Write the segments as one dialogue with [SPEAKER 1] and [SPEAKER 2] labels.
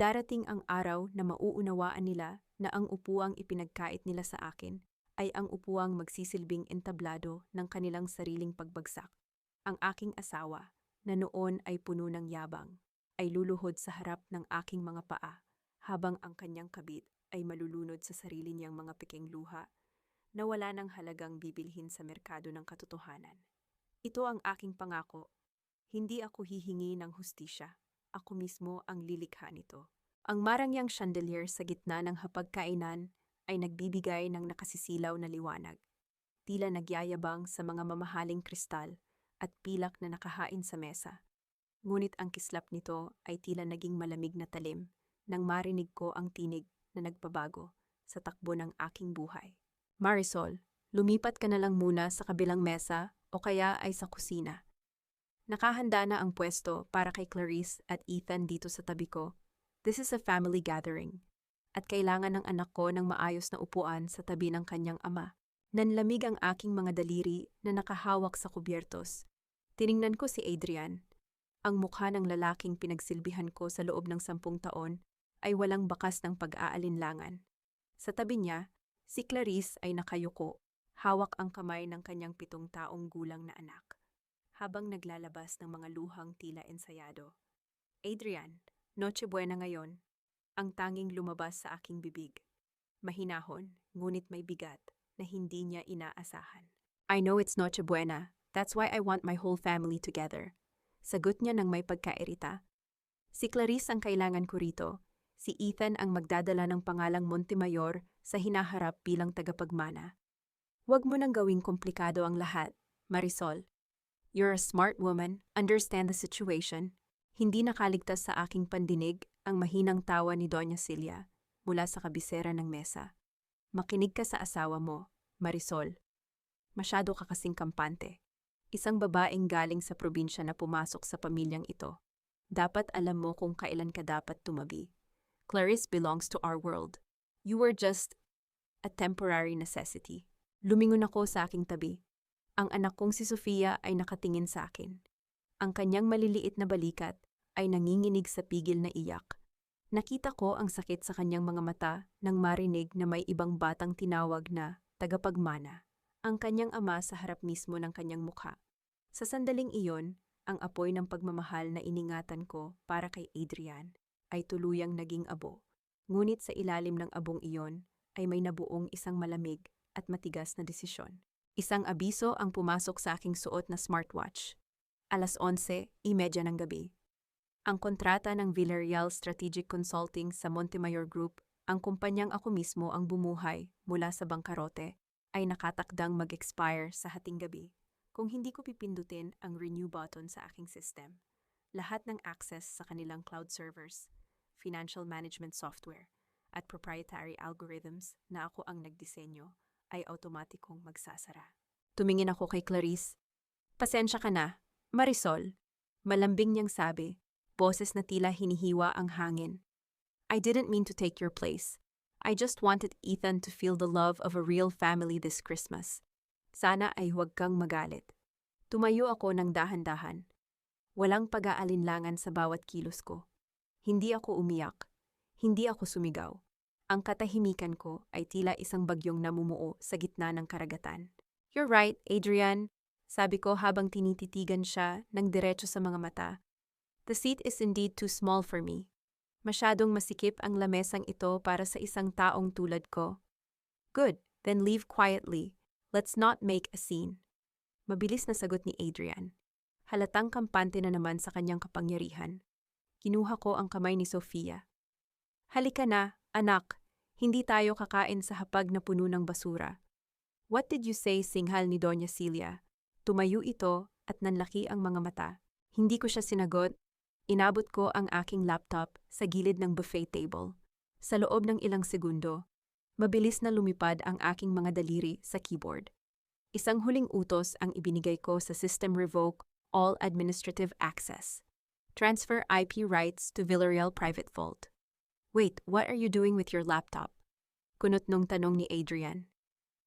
[SPEAKER 1] Darating ang araw na mauunawaan nila na ang upuang ipinagkait nila sa akin ay ang upuang magsisilbing entablado ng kanilang sariling pagbagsak. Ang aking asawa, na noon ay puno ng yabang, ay luluhod sa harap ng aking mga paa habang ang kanyang kabit ay malulunod sa sarili niyang mga piking luha na wala ng halagang bibilhin sa merkado ng katotohanan. Ito ang aking pangako. Hindi ako hihingi ng hustisya. Ako mismo ang lilikha nito. Ang marangyang chandelier sa gitna ng hapagkainan ay nagbibigay ng nakasisilaw na liwanag. Tila nagyayabang sa mga mamahaling kristal at pilak na nakahain sa mesa. Ngunit ang kislap nito ay tila naging malamig na talim nang marinig ko ang tinig na nagpabago sa takbo ng aking buhay. Marisol, lumipat ka na lang muna sa kabilang mesa o kaya ay sa kusina. Nakahanda na ang pwesto para kay Clarice at Ethan dito sa tabi ko. This is a family gathering. At kailangan ng anak ko ng maayos na upuan sa tabi ng kanyang ama. Nanlamig ang aking mga daliri na nakahawak sa kubyertos. Tiningnan ko si Adrian. Ang mukha ng lalaking pinagsilbihan ko sa loob ng 10 taon ay walang bakas ng pag-aalinlangan. Sa tabi niya, si Clarice ay nakayuko, hawak ang kamay ng kanyang 7 taong gulang na anak, habang naglalabas ng mga luhang tila ensayado. Adrian, Noche Buena ngayon, ang tanging lumabas sa aking bibig. Mahinahon, ngunit may bigat na hindi niya inaasahan. I know it's Noche Buena, that's why I want my whole family together. Sagot niya ng may pagkairita. Si Clarice ang kailangan ko rito. Si Ethan ang magdadala ng pangalang Montemayor sa hinaharap bilang tagapagmana. Huwag mo nang gawing komplikado ang lahat, Marisol. You're a smart woman, understand the situation. Hindi nakaligtas sa aking pandinig ang mahinang tawa ni Doña Celia mula sa kabisera ng mesa. Makinig ka sa asawa mo, Marisol. Masyado ka kasing kampante. Isang babaeng galing sa probinsya na pumasok sa pamilyang ito. Dapat alam mo kung kailan ka dapat tumabi. Clarice belongs to our world. You were just a temporary necessity. Lumingon ako sa aking tabi. Ang anak kong si Sofia ay nakatingin sa akin. Ang kanyang maliliit na balikat ay nanginginig sa pigil na iyak. Nakita ko ang sakit sa kanyang mga mata nang marinig na may ibang batang tinawag na tagapagmana. Ang kanyang ama sa harap mismo ng kanyang mukha. Sa sandaling iyon, ang apoy ng pagmamahal na iningatan ko para kay Adrian ay tuluyang naging abo. Ngunit sa ilalim ng abong iyon ay may nabuong isang malamig at matigas na desisyon. Isang abiso ang pumasok sa aking suot na smartwatch. 11:30 ng gabi. Ang kontrata ng Villarreal Strategic Consulting sa Montemayor Group, ang kumpanyang ako mismo ang bumuhay mula sa bangkarote, ay nakatakdang mag-expire sa hating gabi. Kung hindi ko pipindutin ang renew button sa aking system, lahat ng access sa kanilang cloud servers, financial management software, at proprietary algorithms na ako ang nagdisenyo ay automatikong magsasara. Tumingin ako kay Clarice. Pasensya ka na, Marisol. Malambing niyang sabi, boses na tila hinihiwa ang hangin. I didn't mean to take your place. I just wanted Ethan to feel the love of a real family this Christmas. Sana ay huwag kang magalit. Tumayo ako ng dahan-dahan. Walang pag-aalinlangan sa bawat kilos ko. Hindi ako umiyak. Hindi ako sumigaw. Ang katahimikan ko ay tila isang bagyong namumuo sa gitna ng karagatan. You're right, Adrian, sabi ko habang tinititigan siya ng diretso sa mga mata. The seat is indeed too small for me. Masyadong masikip ang lamesang ito para sa isang taong tulad ko. Good, then leave quietly. Let's not make a scene. Mabilis na sagot ni Adrian. Halatang kampante na naman sa kanyang kapangyarihan. Kinuha ko ang kamay ni Sofia. Halika na, anak. Hindi tayo kakain sa hapag na puno ng basura. What did you say, singhal ni Doña Celia? Tumayo ito at nanlaki ang mga mata. Hindi ko siya sinagot. Inabot ko ang aking laptop sa gilid ng buffet table. Sa loob ng ilang segundo, mabilis na lumipad ang aking mga daliri sa keyboard. Isang huling utos ang ibinigay ko sa System Revoke All Administrative Access. Transfer IP rights to Villarreal Private Vault. Wait, what are you doing with your laptop? Kunot nung tanong ni Adrian.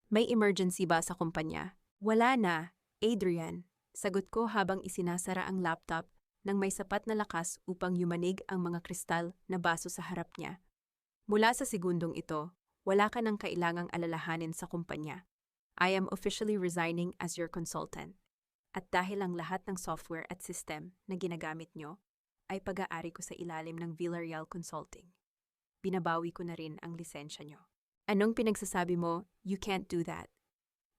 [SPEAKER 1] May emergency ba sa kumpanya? Wala na, Adrian. Sagot ko habang isinasara ang laptop nang may sapat na lakas upang yumanig ang mga kristal na baso sa harap niya. Mula sa segundong ito, wala ka nang kailangang alalahanin sa kumpanya. I am officially resigning as your consultant. At dahil ang lahat ng software at system na ginagamit nyo ay pag-aari ko sa ilalim ng Villarreal Consulting. Binabawi ko na rin ang lisensya nyo. Anong pinagsasabi mo? You can't do that.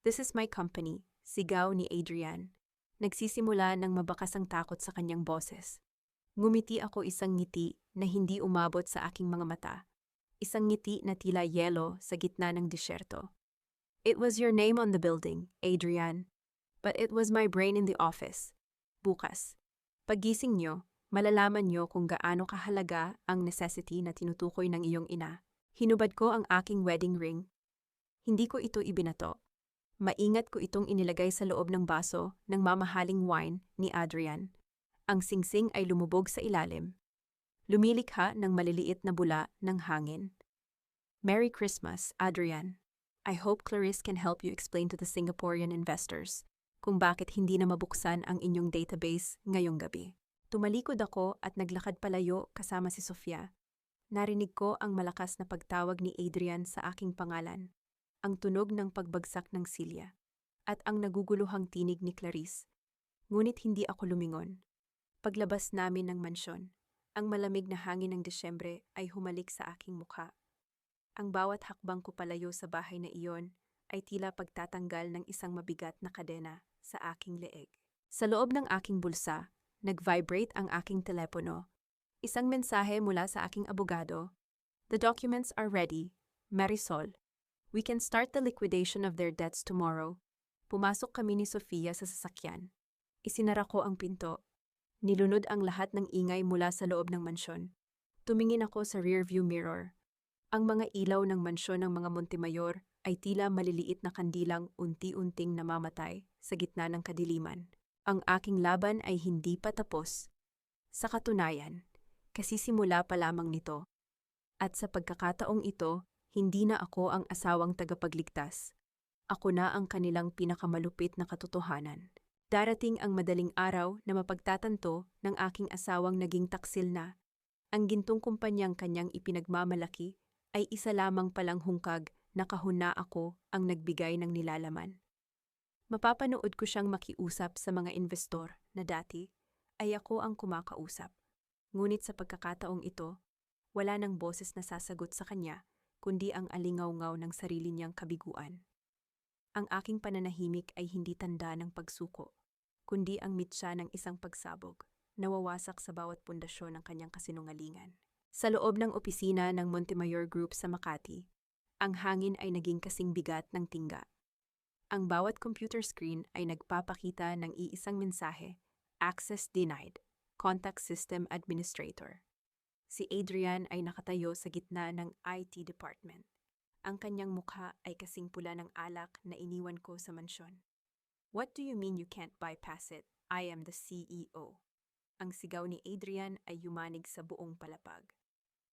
[SPEAKER 1] This is my company, sigaw ni Adrian. Nagsisimula ng mabakas ang takot sa kanyang boses. Ngumiti ako isang ngiti na hindi umabot sa aking mga mata. Isang ngiti na tila yelo sa gitna ng disyerto. It was your name on the building, Adrian. But it was my brain in the office. Bukas, paggising nyo, malalaman nyo kung gaano kahalaga ang necessity na tinutukoy ng iyong ina. Hinubad ko ang aking wedding ring. Hindi ko ito ibinato. Maingat ko itong inilagay sa loob ng baso ng mamahaling wine ni Adrian. Ang singsing ay lumubog sa ilalim. Lumilikha ng maliliit na bula ng hangin. Merry Christmas, Adrian. I hope Clarice can help you explain to the Singaporean investors kung bakit hindi na mabuksan ang inyong database ngayong gabi. Tumalikod ako at naglakad palayo kasama si Sofia. Narinig ko ang malakas na pagtawag ni Adrian sa aking pangalan, ang tunog ng pagbagsak ng silya, at ang naguguluhang tinig ni Clarice. Ngunit hindi ako lumingon. Paglabas namin ng mansyon, ang malamig na hangin ng Desyembre ay humalik sa aking mukha. Ang bawat hakbang ko palayo sa bahay na iyon ay tila pagtatanggal ng isang mabigat na kadena sa aking leeg. Sa loob ng aking bulsa, nag-vibrate ang aking telepono. Isang mensahe mula sa aking abogado. The documents are ready, Marisol. We can start the liquidation of their debts tomorrow. Pumasok kami ni Sofia sa sasakyan. Isinara ko ang pinto. Nilunod ang lahat ng ingay mula sa loob ng mansyon. Tumingin ako sa rearview mirror. Ang mga ilaw ng mansyon ng mga Montemayor ay tila maliliit na kandilang unti-unting namamatay sa gitna ng kadiliman. Ang aking laban ay hindi pa tapos. Sa katunayan, kasisimula pa lamang nito. At sa pagkakataong ito, hindi na ako ang asawang tagapagligtas. Ako na ang kanilang pinakamalupit na katotohanan. Darating ang madaling araw na mapagtatanto ng aking asawang naging taksil na. Ang gintong kumpanyang kanyang ipinagmamalaki ay isa lamang palang hungkag na kahuna ako ang nagbigay ng nilalaman. Mapapanood ko siyang makiusap sa mga investor na dati ay ako ang kumakausap. Ngunit sa pagkakataong ito, wala nang boses na sasagot sa kanya, kundi ang alingaw-ngaw ng sarili niyang kabiguan. Ang aking pananahimik ay hindi tanda ng pagsuko, kundi ang mitsa ng isang pagsabog, nawawasak sa bawat pundasyon ng kanyang kasinungalingan. Sa loob ng opisina ng Montemayor Group sa Makati, ang hangin ay naging kasing bigat ng tingga. Ang bawat computer screen ay nagpapakita ng iisang mensahe, Access Denied, Contact System Administrator. Si Adrian ay nakatayo sa gitna ng IT department. Ang kanyang mukha ay kasing pula ng alak na iniwan ko sa mansyon. What do you mean you can't bypass it? I am the CEO. Ang sigaw ni Adrian ay yumanig sa buong palapag.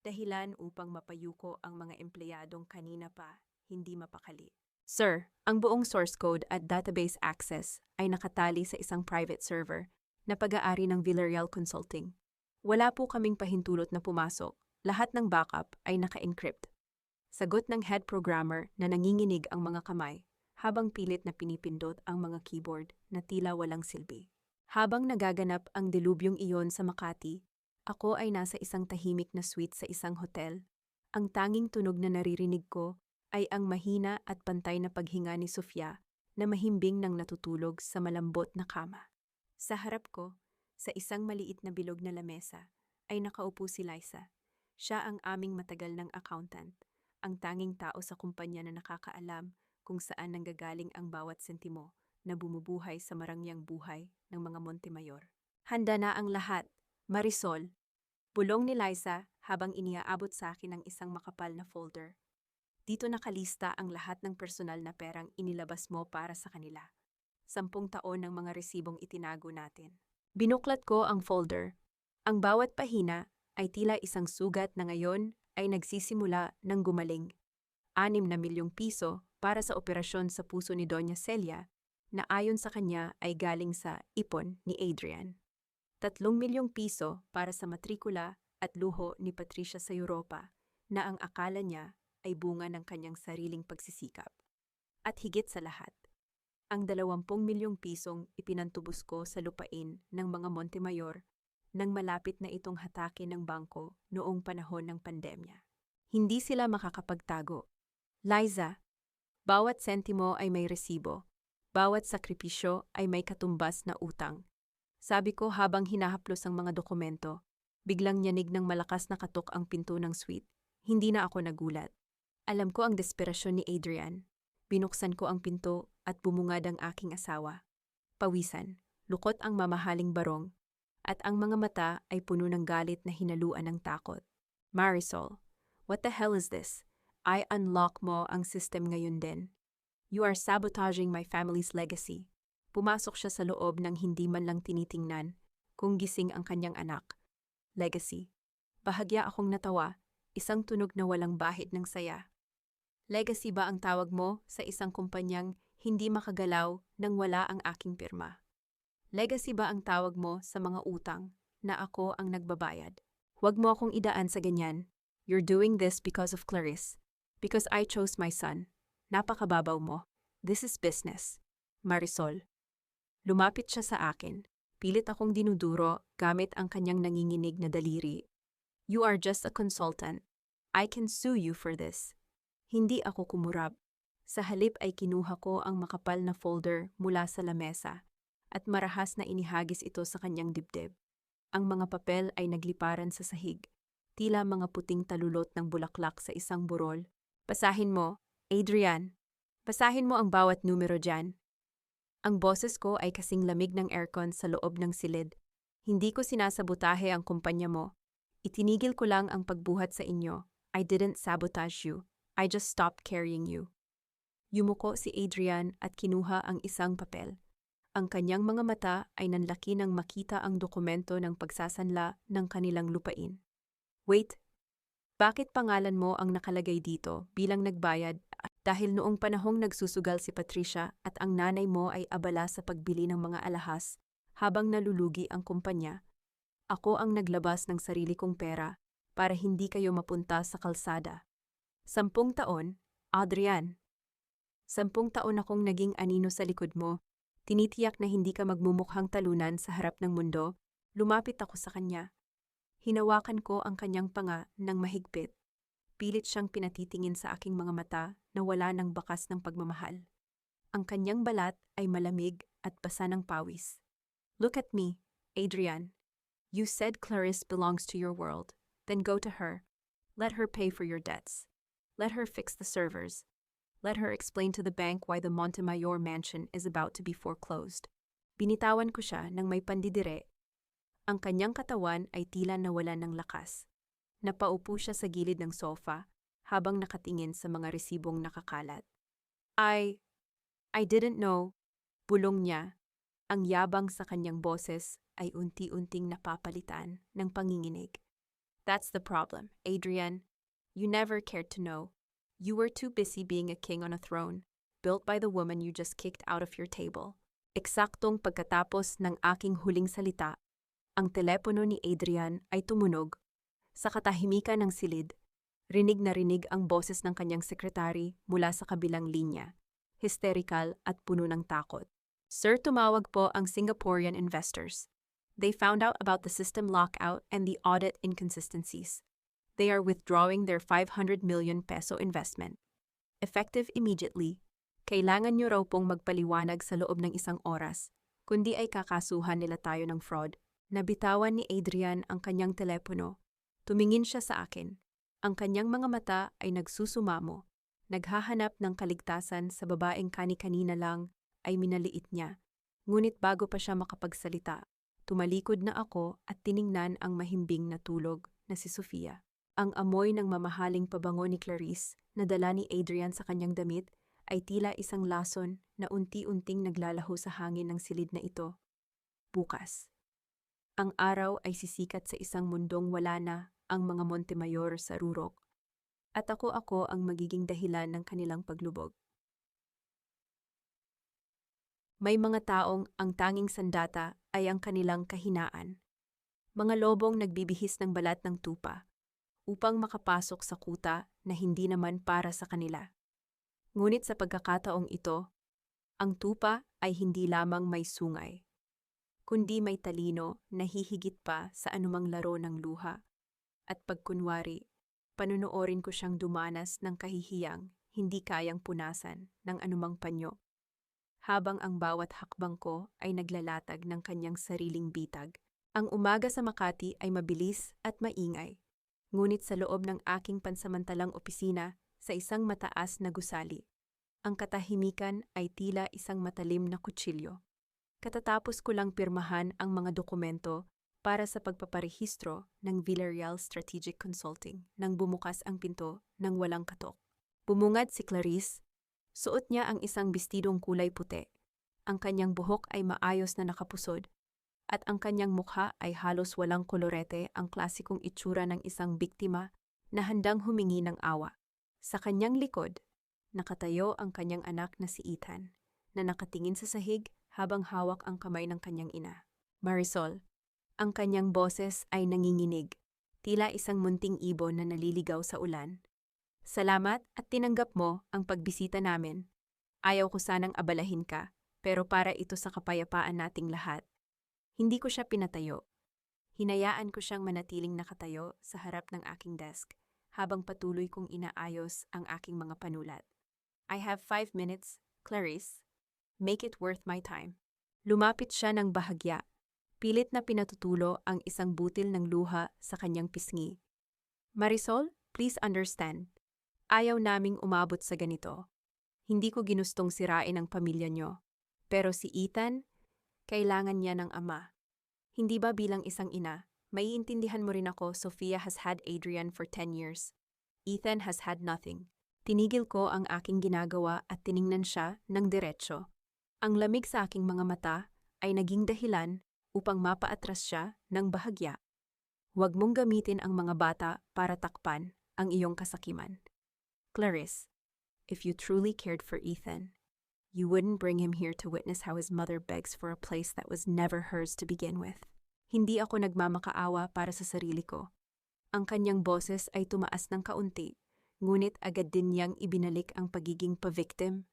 [SPEAKER 1] Dahilan upang mapayuko ang mga empleyadong kanina pa hindi mapakali. Sir, ang buong source code at database access ay nakatali sa isang private server na pag-aari ng Villarreal Consulting. Wala po kaming pahintulot na pumasok. Lahat ng backup ay naka-encrypt. Sagot ng head programmer na nanginginig ang mga kamay habang pilit na pinipindot ang mga keyboard na tila walang silbi. Habang nagaganap ang dilubyong iyon sa Makati, ako ay nasa isang tahimik na suite sa isang hotel. Ang tanging tunog na naririnig ko ay ang mahina at pantay na paghinga ni Sofia na mahimbing nang natutulog sa malambot na kama. Sa harap ko, sa isang maliit na bilog na lamesa, ay nakaupo si Liza. Siya ang aming matagal ng accountant, ang tanging tao sa kumpanya na nakakaalam kung saan nanggagaling ang bawat sentimo na bumubuhay sa marangyang buhay ng mga Montemayor. Handa na ang lahat, Marisol. Bulong ni Liza habang iniaabot sa akin ang isang makapal na folder. Dito nakalista ang lahat ng personal na perang inilabas mo para sa kanila. 10 taon ng mga resibong itinago natin. Binuklat ko ang folder. Ang bawat pahina ay tila isang sugat na ngayon ay nagsisimula ng gumaling. 6 na milyong piso para sa operasyon sa puso ni Doña Celia na ayon sa kanya ay galing sa ipon ni Adrian. 3 milyong piso para sa matrikula at luho ni Patricia sa Europa na ang akala niya ay bunga ng kanyang sariling pagsisikap. At higit sa lahat, ang 20 milyong pisong ipinantubos ko sa lupain ng mga Montemayor nang malapit na itong hatakin ng bangko noong panahon ng pandemya. Hindi sila makakapagtago. Liza, bawat sentimo ay may resibo. Bawat sakripisyo ay may katumbas na utang. Sabi ko habang hinahaplos ang mga dokumento, biglang nyanig ng malakas na katok ang pinto ng suite. Hindi na ako nagulat. Alam ko ang desperasyon ni Adrian. Binuksan ko ang pinto at bumungad ang aking asawa. Pawisan, lukot ang mamahaling barong, at ang mga mata ay puno ng galit na hinaluan ng takot. Marisol, what the hell is this? I unlock mo ang system ngayon din. You are sabotaging my family's legacy. Pumasok siya sa loob nang hindi man lang tinitingnan kung gising ang kanyang anak. Legacy. Bahagya akong natawa, isang tunog na walang bahid ng saya. Legacy ba ang tawag mo sa isang kumpanyang hindi makagalaw nang wala ang aking pirma? Legacy ba ang tawag mo sa mga utang na ako ang nagbabayad? Huwag mo akong idaan sa ganyan. You're doing this because of Clarice. Because I chose my son. Napakababaw mo. This is business. Marisol. Lumapit siya sa akin. Pilit akong dinuduro gamit ang kanyang nanginginig na daliri. You are just a consultant. I can sue you for this. Hindi ako kumurap. Sa halip ay kinuha ko ang makapal na folder mula sa lamesa at marahas na inihagis ito sa kanyang dibdib. Ang mga papel ay nagliparan sa sahig, tila mga puting talulot ng bulaklak sa isang burol. Basahin mo, Adrian. Basahin mo ang bawat numero dyan. Ang boses ko ay kasing lamig ng aircon sa loob ng silid. Hindi ko sinasabotahe ang kumpanya mo. Itinigil ko lang ang pagbuhat sa inyo. I didn't sabotage you. I just stopped carrying you. Yumuko si Adrian at kinuha ang isang papel. Ang kanyang mga mata ay nanlaki nang makita ang dokumento ng pagsasanla ng kanilang lupain. Wait, bakit pangalan mo ang nakalagay dito bilang nagbayad dahil noong panahong nagsusugal si Patricia at ang nanay mo ay abala sa pagbili ng mga alahas habang nalulugi ang kumpanya? Ako ang naglabas ng sarili kong pera para hindi kayo mapunta sa kalsada. 10 taon, Adrian. 10 taon akong naging anino sa likod mo. Tinitiyak na hindi ka magmumukhang talunan sa harap ng mundo. Lumapit ako sa kanya. Hinawakan ko ang kanyang panga ng mahigpit. Pilit siyang pinatitingin sa aking mga mata na wala ng bakas ng pagmamahal. Ang kanyang balat ay malamig at basa ng pawis. Look at me, Adrian. You said Clarice belongs to your world. Then go to her. Let her pay for your debts. Let her fix the servers. Let her explain to the bank why the Montemayor mansion is about to be foreclosed. Binitawan ko siya nang may pandidire. Ang kanyang katawan ay tila nawalan ng lakas. Napaupo siya sa gilid ng sofa habang nakatingin sa mga resibong nakakalat. I didn't know. Bulong niya. Ang yabang sa kanyang boses ay unti-unting napapalitan ng panginginig. That's the problem, Adrian. You never cared to know. You were too busy being a king on a throne, built by the woman you just kicked out of your table. Eksaktong pagkatapos ng aking huling salita, ang telepono ni Adrian ay tumunog. Sa katahimikan ng silid, rinig na rinig ang boses ng kanyang sekretary mula sa kabilang linya, hysterical at puno ng takot. Sir, tumawag po ang Singaporean investors. They found out about the system lockout and the audit inconsistencies. They are withdrawing their 500 million peso investment. Effective immediately, kailangan niyo raw pong magpaliwanag sa loob ng 1 oras, kundi ay kakasuhan nila tayo ng fraud. Nabitawan ni Adrian ang kanyang telepono. Tumingin siya sa akin. Ang kanyang mga mata ay nagsusumamo. Naghahanap ng kaligtasan sa babaeng kani-kanina lang ay minaliit niya. Ngunit bago pa siya makapagsalita, tumalikod na ako at tiningnan ang mahimbing na tulog na si Sofia. Ang amoy ng mamahaling pabango ni Clarice na dala ni Adrian sa kanyang damit ay tila isang lason na unti-unting naglalaho sa hangin ng silid na ito. Bukas. Ang araw ay sisikat sa isang mundong wala na ang mga Montemayor sa rurok. At ako ang magiging dahilan ng kanilang paglubog. May mga taong ang tanging sandata ay ang kanilang kahinaan. Mga lobong nagbibihis ng balat ng tupa upang makapasok sa kuta na hindi naman para sa kanila. Ngunit sa pagkakataong ito, ang tupa ay hindi lamang may sungay, kundi may talino na hihigit pa sa anumang laro ng luha. At pagkunwari, panunoorin ko siyang dumanas ng kahihiyang hindi kayang punasan ng anumang panyo, habang ang bawat hakbang ko ay naglalatag ng kanyang sariling bitag. Ang umaga sa Makati ay mabilis at maingay, ngunit sa loob ng aking pansamantalang opisina sa isang mataas na gusali, ang katahimikan ay tila isang matalim na kutsilyo. Katatapos ko lang pirmahan ang mga dokumento para sa pagpaparehistro ng Villarreal Strategic Consulting nang bumukas ang pinto ng walang katok. Bumungad si Clarice. Suot niya ang isang bestidong kulay puti. Ang kanyang buhok ay maayos na nakapusod, at ang kanyang mukha ay halos walang kolorete, ang klasikong itsura ng isang biktima na handang humingi ng awa. Sa kanyang likod, nakatayo ang kanyang anak na si Ethan, na nakatingin sa sahig habang hawak ang kamay ng kanyang ina, Marisol. Ang kanyang boses ay nanginginig, tila isang munting ibon na naliligaw sa ulan. Salamat at tinanggap mo ang pagbisita namin. Ayaw ko sanang abalahin ka, pero para ito sa kapayapaan nating lahat. Hindi ko siya pinatayo. Hinayaan ko siyang manatiling nakatayo sa harap ng aking desk habang patuloy kong inaayos ang aking mga panulat. I have 5 minutes, Clarice. Make it worth my time. Lumapit siya ng bahagya. Pilit na pinatutulo ang isang butil ng luha sa kanyang pisngi. Marisol, please understand. Ayaw naming umabot sa ganito. Hindi ko ginustong sirain ang pamilya niyo. Pero si Ethan, kailangan niya ng ama. Hindi ba bilang isang ina, maiintindihan mo rin ako, Sofia has had Adrian for 10 years. Ethan has had nothing. Tinigil ko ang aking ginagawa at tiningnan siya ng diretsyo. Ang lamig sa aking mga mata ay naging dahilan upang mapaatras siya ng bahagya. Huwag mong gamitin ang mga bata para takpan ang iyong kasakiman. Clarice, if you truly cared for Ethan, you wouldn't bring him here to witness how his mother begs for a place that was never hers to begin with. Hindi ako nagmamakaawa para sa sarili ko. Ang kanyang boses ay tumaas ng kaunti, ngunit agad din niyang ibinalik ang pagiging pa-victim.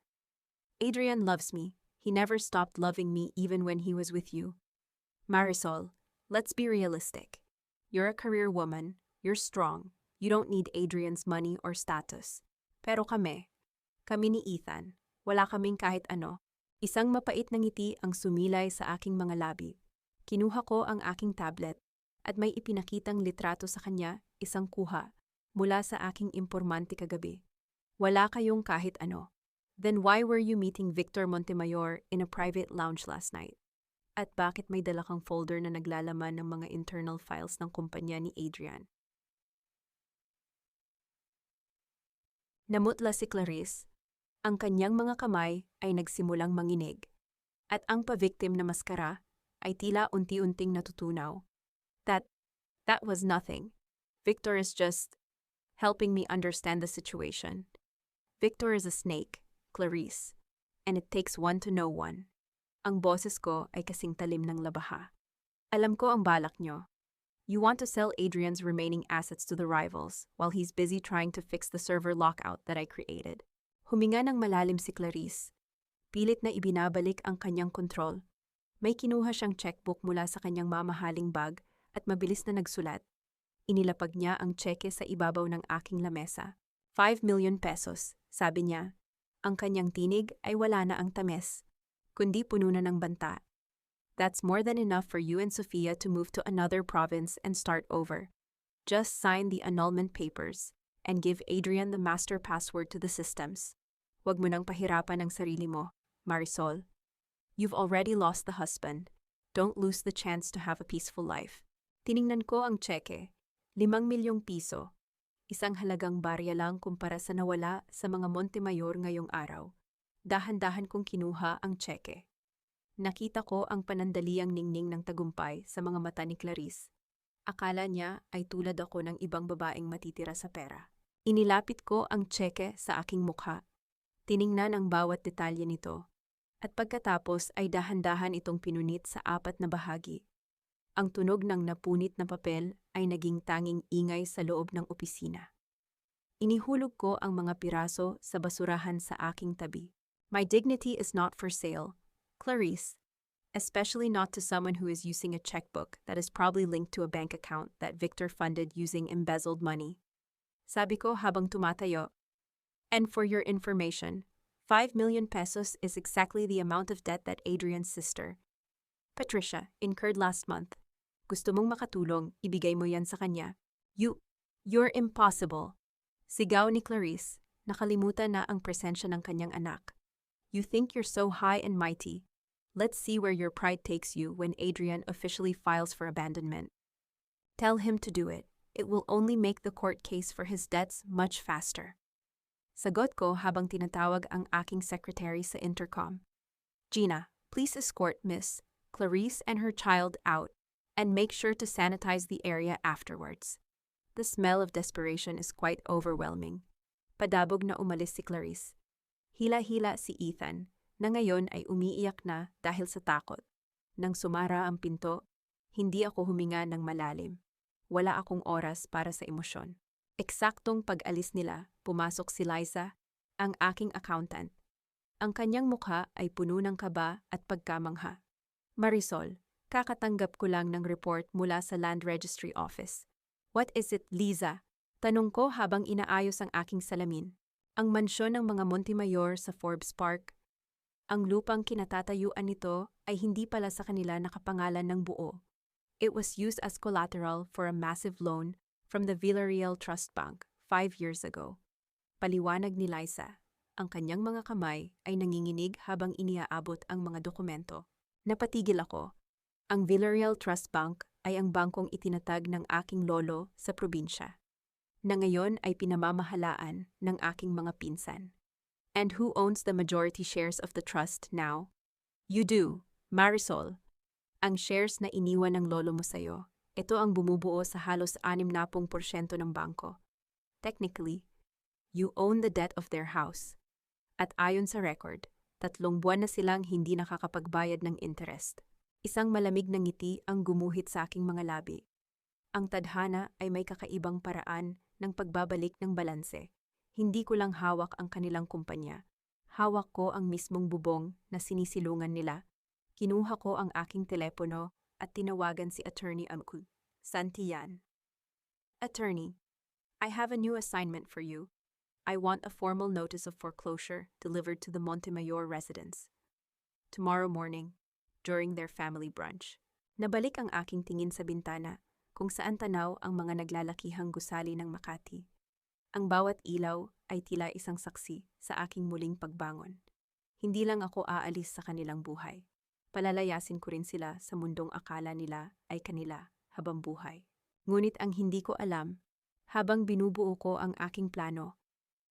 [SPEAKER 1] Adrian loves me. He never stopped loving me even when he was with you. Marisol, let's be realistic. You're a career woman. You're strong. You don't need Adrian's money or status. Pero kami ni Ethan, wala kaming kahit ano. Isang mapait na ngiti ang sumilay sa aking mga labi. Kinuha ko ang aking tablet at may ipinakitang litrato sa kanya, isang kuha, mula sa aking impormante kagabi. Wala kayong kahit ano. Then why were you meeting Victor Montemayor in a private lounge last night? At bakit may dala kang folder na naglalaman ng mga internal files ng kumpanya ni Adrian? Namutla si Clarice. Ang kanyang mga kamay ay nagsimulang manginig, at ang pa-victim na maskara ay tila unti-unting natutunaw. That was nothing. Victor is just helping me understand the situation. Victor is a snake, Clarice, and it takes one to know one. Ang boses ko ay kasing talim ng labaha. Alam ko ang balak nyo. You want to sell Adrian's remaining assets to the rivals while he's busy trying to fix the server lockout that I created. Huminga ng malalim si Clarice. Pilit na ibinabalik ang kanyang kontrol. May kinuha siyang checkbook mula sa kanyang mamahaling bag at mabilis na nagsulat. Inilapag niya ang tseke sa ibabaw ng aking lamesa. 5 million pesos, sabi niya. Ang kanyang tinig ay wala na ang tamis, kundi puno na ng banta. That's more than enough for you and Sofia to move to another province and start over. Just sign the annulment papers and give Adrian the master password to the systems. Huwag mo nang pahirapan ang sarili mo, Marisol. You've already lost the husband. Don't lose the chance to have a peaceful life. Tiningnan ko ang tseke, 5 milyong piso. Isang halagang barya lang kumpara sa nawala sa mga Montemayor ngayong araw. Dahan-dahan kong kinuha ang tseke. Nakita ko ang panandaliang ningning ng tagumpay sa mga mata ni Clarice. Akala niya ay tulad ako ng ibang babaeng matitira sa pera. Inilapit ko ang tseke sa aking mukha. Tiningnan ang bawat detalye nito. At pagkatapos ay dahan-dahan itong pinunit sa 4 na bahagi. Ang tunog ng napunit na papel ay naging tanging ingay sa loob ng opisina. Inihulog ko ang mga piraso sa basurahan sa aking tabi. My dignity is not for sale, Clarice, especially not to someone who is using a checkbook that is probably linked to a bank account that Victor funded using embezzled money. Sabi ko habang tumatayo. And for your information, 5 million pesos is exactly the amount of debt that Adrian's sister, Patricia, incurred last month. Gusto mong makatulong, ibigay mo yan sa kanya. You're impossible. Sigaw ni Clarice, nakalimutan na ang presensya ng kanyang anak. You think you're so high and mighty. Let's see where your pride takes you when Adrian officially files for abandonment. Tell him to do it. It will only make the court case for his debts much faster. Sagot ko habang tinatawag ang aking secretary sa intercom. Gina, please escort Miss Clarice and her child out and make sure to sanitize the area afterwards. The smell of desperation is quite overwhelming. Padabog na umalis si Clarice. Hila-hila si Ethan, na ngayon ay umiiyak na dahil sa takot. Nang sumara ang pinto, hindi ako huminga ng malalim. Wala akong oras para sa emosyon. Eksaktong pag-alis nila, pumasok si Liza, ang aking accountant. Ang kanyang mukha ay puno ng kaba at pagkamangha. Marisol, kakatanggap ko lang ng report mula sa Land Registry Office. What is it, Liza? Tanong ko habang inaayos ang aking salamin. Ang mansyon ng mga Montemayor sa Forbes Park. Ang lupang kinatatayuan nito ay hindi pala sa kanila nakapangalan ng buo. It was used as collateral for a massive loan from the Villarreal Trust Bank 5 years ago. Paliwanag ni Liza, ang kanyang mga kamay ay nanginginig habang iniaabot ang mga dokumento. Napatigil ako. Ang Villarreal Trust Bank ay ang bangkong itinatag ng aking lolo sa probinsya, na ngayon ay pinamamahalaan ng aking mga pinsan. And who owns the majority shares of the trust now? You do, Marisol. Ang shares na iniwan ng lolo mo sa'yo, ito ang bumubuo sa halos 60% ng bangko. Technically, you own the debt of their house. At ayon sa record, 3 buwan na silang hindi nakakapagbayad ng interest. Isang malamig na ngiti ang gumuhit sa aking mga labi. Ang tadhana ay may kakaibang paraan ng pagbabalik ng balanse. Hindi ko lang hawak ang kanilang kumpanya. Hawak ko ang mismong bubong na sinisilungan nila. Kinuha ko ang aking telepono at tinawagan si Attorney Amku. Santian. Attorney, I have a new assignment for you. I want a formal notice of foreclosure delivered to the Montemayor residence. Tomorrow morning, during their family brunch. Nabalik ang aking tingin sa bintana, kung saan tanaw ang mga naglalakihang gusali ng Makati. Ang bawat ilaw ay tila isang saksi sa aking muling pagbangon. Hindi lang ako aalis sa kanilang buhay. Palalayasin ko rin sila sa mundong akala nila ay kanila habang buhay. Ngunit ang hindi ko alam, habang binubuo ko ang aking plano,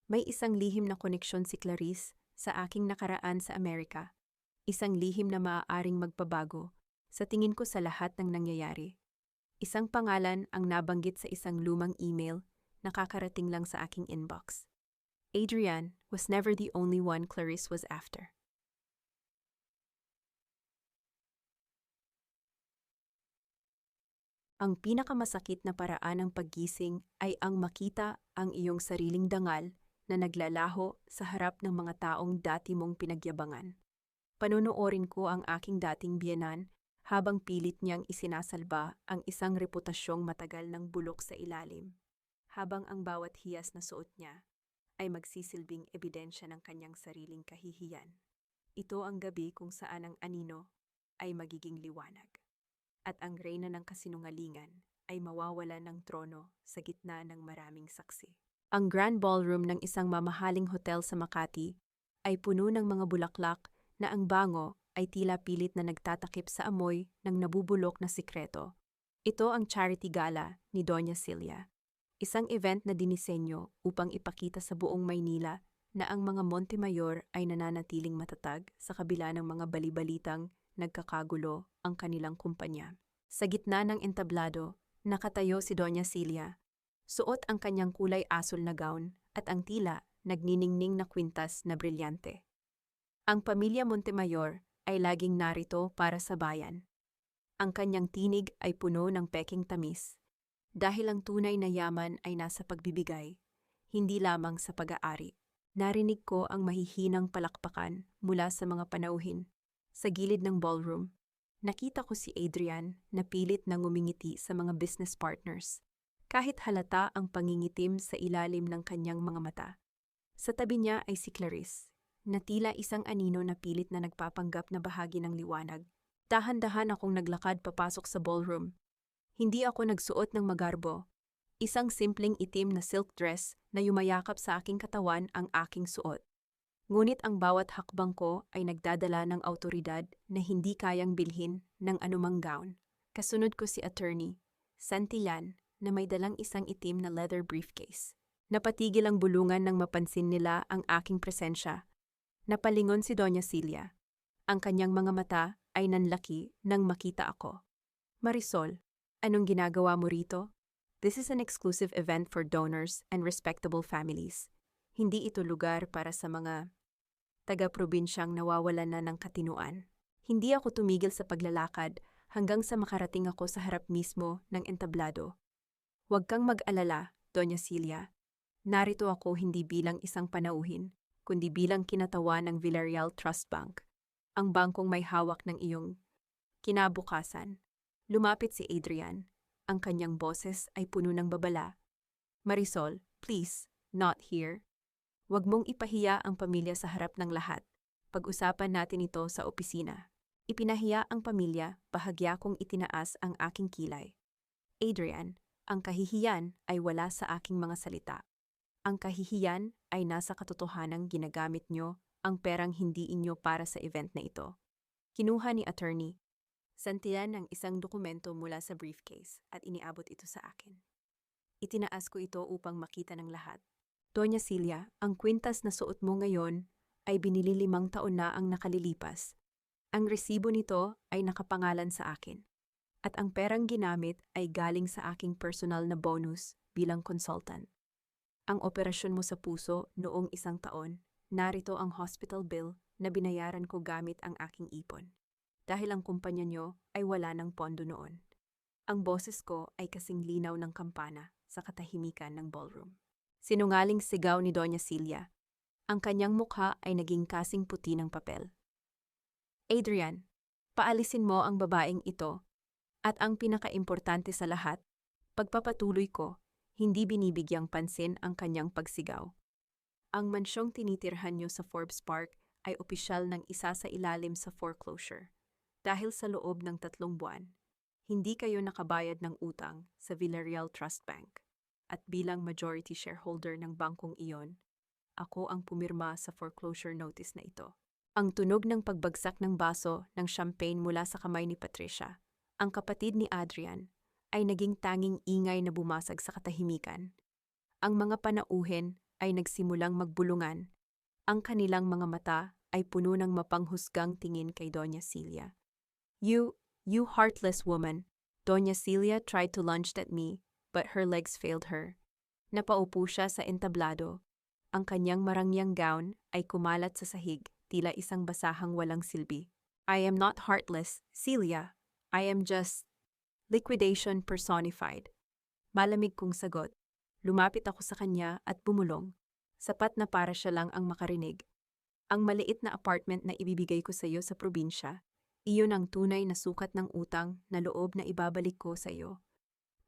[SPEAKER 1] may isang lihim na koneksyon si Clarice sa aking nakaraan sa Amerika. Isang lihim na maaaring magpabago sa tingin ko sa lahat ng nangyayari. Isang pangalan ang nabanggit sa isang lumang email na kakarating lang sa aking inbox. Adrian was never the only one Clarice was after. Ang pinakamasakit na paraan ng paggising ay ang makita ang iyong sariling dangal na naglalaho sa harap ng mga taong dati mong pinagyabangan. Panonoorin ko ang aking dating biyenan habang pilit niyang isinasalba ang isang reputasyong matagal ng bulok sa ilalim, habang ang bawat hiyas na suot niya ay magsisilbing ebidensya ng kanyang sariling kahihiyan. Ito ang gabi kung saan ang anino ay magiging liwanag, at ang reyna ng kasinungalingan ay mawawala ng trono sa gitna ng maraming saksi. Ang grand ballroom ng isang mamahaling hotel sa Makati ay puno ng mga bulaklak na ang bango ay tila pilit na nagtatakip sa amoy ng nabubulok na sikreto. Ito ang charity gala ni Doña Celia, isang event na dinisenyo upang ipakita sa buong Maynila na ang mga Montemayor ay nananatiling matatag sa kabila ng mga balibalitang nagkakagulo ang kanilang kumpanya. Sa gitna ng entablado, nakatayo si Doña Celia. Suot ang kanyang kulay asul na gown at ang tila nagniningning na kwintas na brilyante. Ang pamilya Montemayor ay laging narito para sa bayan. Ang kanyang tinig ay puno ng peking tamis. Dahil ang tunay na yaman ay nasa pagbibigay, hindi lamang sa pag-aari. Narinig ko ang mahihinang palakpakan mula sa mga panauhin. Sa gilid ng ballroom, nakita ko si Adrian na pilit na ngumingiti sa mga business partners. Kahit halata ang pangingitim sa ilalim ng kanyang mga mata. Sa tabi niya ay si Clarice, na tila isang anino na pilit na nagpapanggap na bahagi ng liwanag. Dahan-dahan akong naglakad papasok sa ballroom. Hindi ako nagsuot ng magarbo. Isang simpleng itim na silk dress na yumayakap sa aking katawan ang aking suot. Ngunit ang bawat hakbang ko ay nagdadala ng awtoridad na hindi kayang bilhin ng anumang gown. Kasunod ko si Attorney Santillan na may dalang isang itim na leather briefcase. Napatigil ang bulungan nang mapansin nila ang aking presensya. Napalingon si Doña Celia. Ang kanyang mga mata ay nanlaki nang makita ako. Marisol, anong ginagawa mo rito? This is an exclusive event for donors and respectable families. Hindi ito lugar para sa mga taga-probinsyang nawawalan na ng katinuan. Hindi ako tumigil sa paglalakad hanggang sa makarating ako sa harap mismo ng entablado. Huwag kang mag-alala, Doña Celia. Narito ako hindi bilang isang panauhin, kundi bilang kinatawan ng Villarreal Trust Bank, ang bangkong may hawak ng iyong kinabukasan. Lumapit si Adrian. Ang kanyang boses ay puno ng babala. Marisol, please, not here. Huwag mong ipahiya ang pamilya sa harap ng lahat. Pag-usapan natin ito sa opisina. Ipinahiya ang pamilya, bahagya kong itinaas ang aking kilay. Adrian, ang kahihiyan ay wala sa aking mga salita. Ang kahihiyan ay nasa katotohanang ginagamit nyo ang perang hindi inyo para sa event na ito. Kinuha ni Attorney Santillan ang isang dokumento mula sa briefcase at iniabot ito sa akin. Itinaas ko ito upang makita ng lahat. Doña Celia, ang kwintas na suot mo ngayon ay binili 5 taon na ang nakalilipas. Ang resibo nito ay nakapangalan sa akin. At ang perang ginamit ay galing sa aking personal na bonus bilang consultant. Ang operasyon mo sa puso noong 1 taon, narito ang hospital bill na binayaran ko gamit ang aking ipon. Dahil ang kumpanya nyo ay wala ng pondo noon. Ang boses ko ay kasing linaw ng kampana sa katahimikan ng ballroom. Sinungaling sigaw ni Doña Celia. Ang kanyang mukha ay naging kasing puti ng papel. Adrian, paalisin mo ang babaeng ito. At ang pinakaimportante sa lahat, pagpapatuloy ko, hindi binibigyang pansin ang kanyang pagsigaw. Ang mansyong tinitirhan nyo sa Forbes Park ay opisyal ng isa sa ilalim sa foreclosure. Dahil sa loob ng 3 buwan, hindi kayo nakabayad ng utang sa Villarreal Trust Bank. At bilang majority shareholder ng bangkong iyon, ako ang pumirma sa foreclosure notice na ito. Ang tunog ng pagbagsak ng baso ng champagne mula sa kamay ni Patricia, ang kapatid ni Adrian, ay naging tanging ingay na bumasag sa katahimikan. Ang mga panauhin ay nagsimulang magbulungan. Ang kanilang mga mata ay puno ng mapanghusgang tingin kay Doña Celia. You heartless woman. Doña Celia tried to lunge at me, but her legs failed her. Napaupo siya sa entablado. Ang kanyang marangyang gown ay kumalat sa sahig, tila isang basahang walang silbi. I am not heartless, Celia. I am just liquidation personified. Malamig kong sagot. Lumapit ako sa kanya at bumulong. Sapat na para siya lang ang makarinig. Ang maliit na apartment na ibibigay ko sa iyo sa probinsya, iyon ang tunay na sukat ng utang na loob na ibabalik ko sa iyo.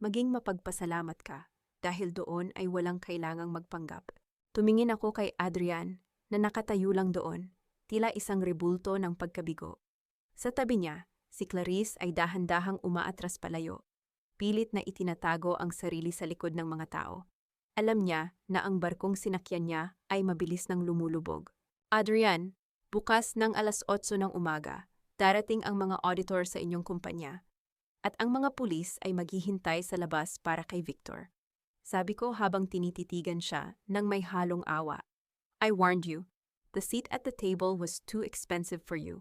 [SPEAKER 1] Maging mapagpasalamat ka, dahil doon ay walang kailangang magpanggap. Tumingin ako kay Adrian, na nakatayo lang doon, tila isang rebulto ng pagkabigo. Sa tabi niya, si Clarice ay dahan-dahang umaatras palayo. Pilit na itinatago ang sarili sa likod ng mga tao. Alam niya na ang barkong sinakyan niya ay mabilis nang lumulubog. Adrian, bukas ng 8:00 ng umaga, darating ang mga auditor sa inyong kumpanya. At ang mga pulis ay maghihintay sa labas para kay Victor. Sabi ko habang tinititigan siya nang may halong awa. I warned you. The seat at the table was too expensive for you.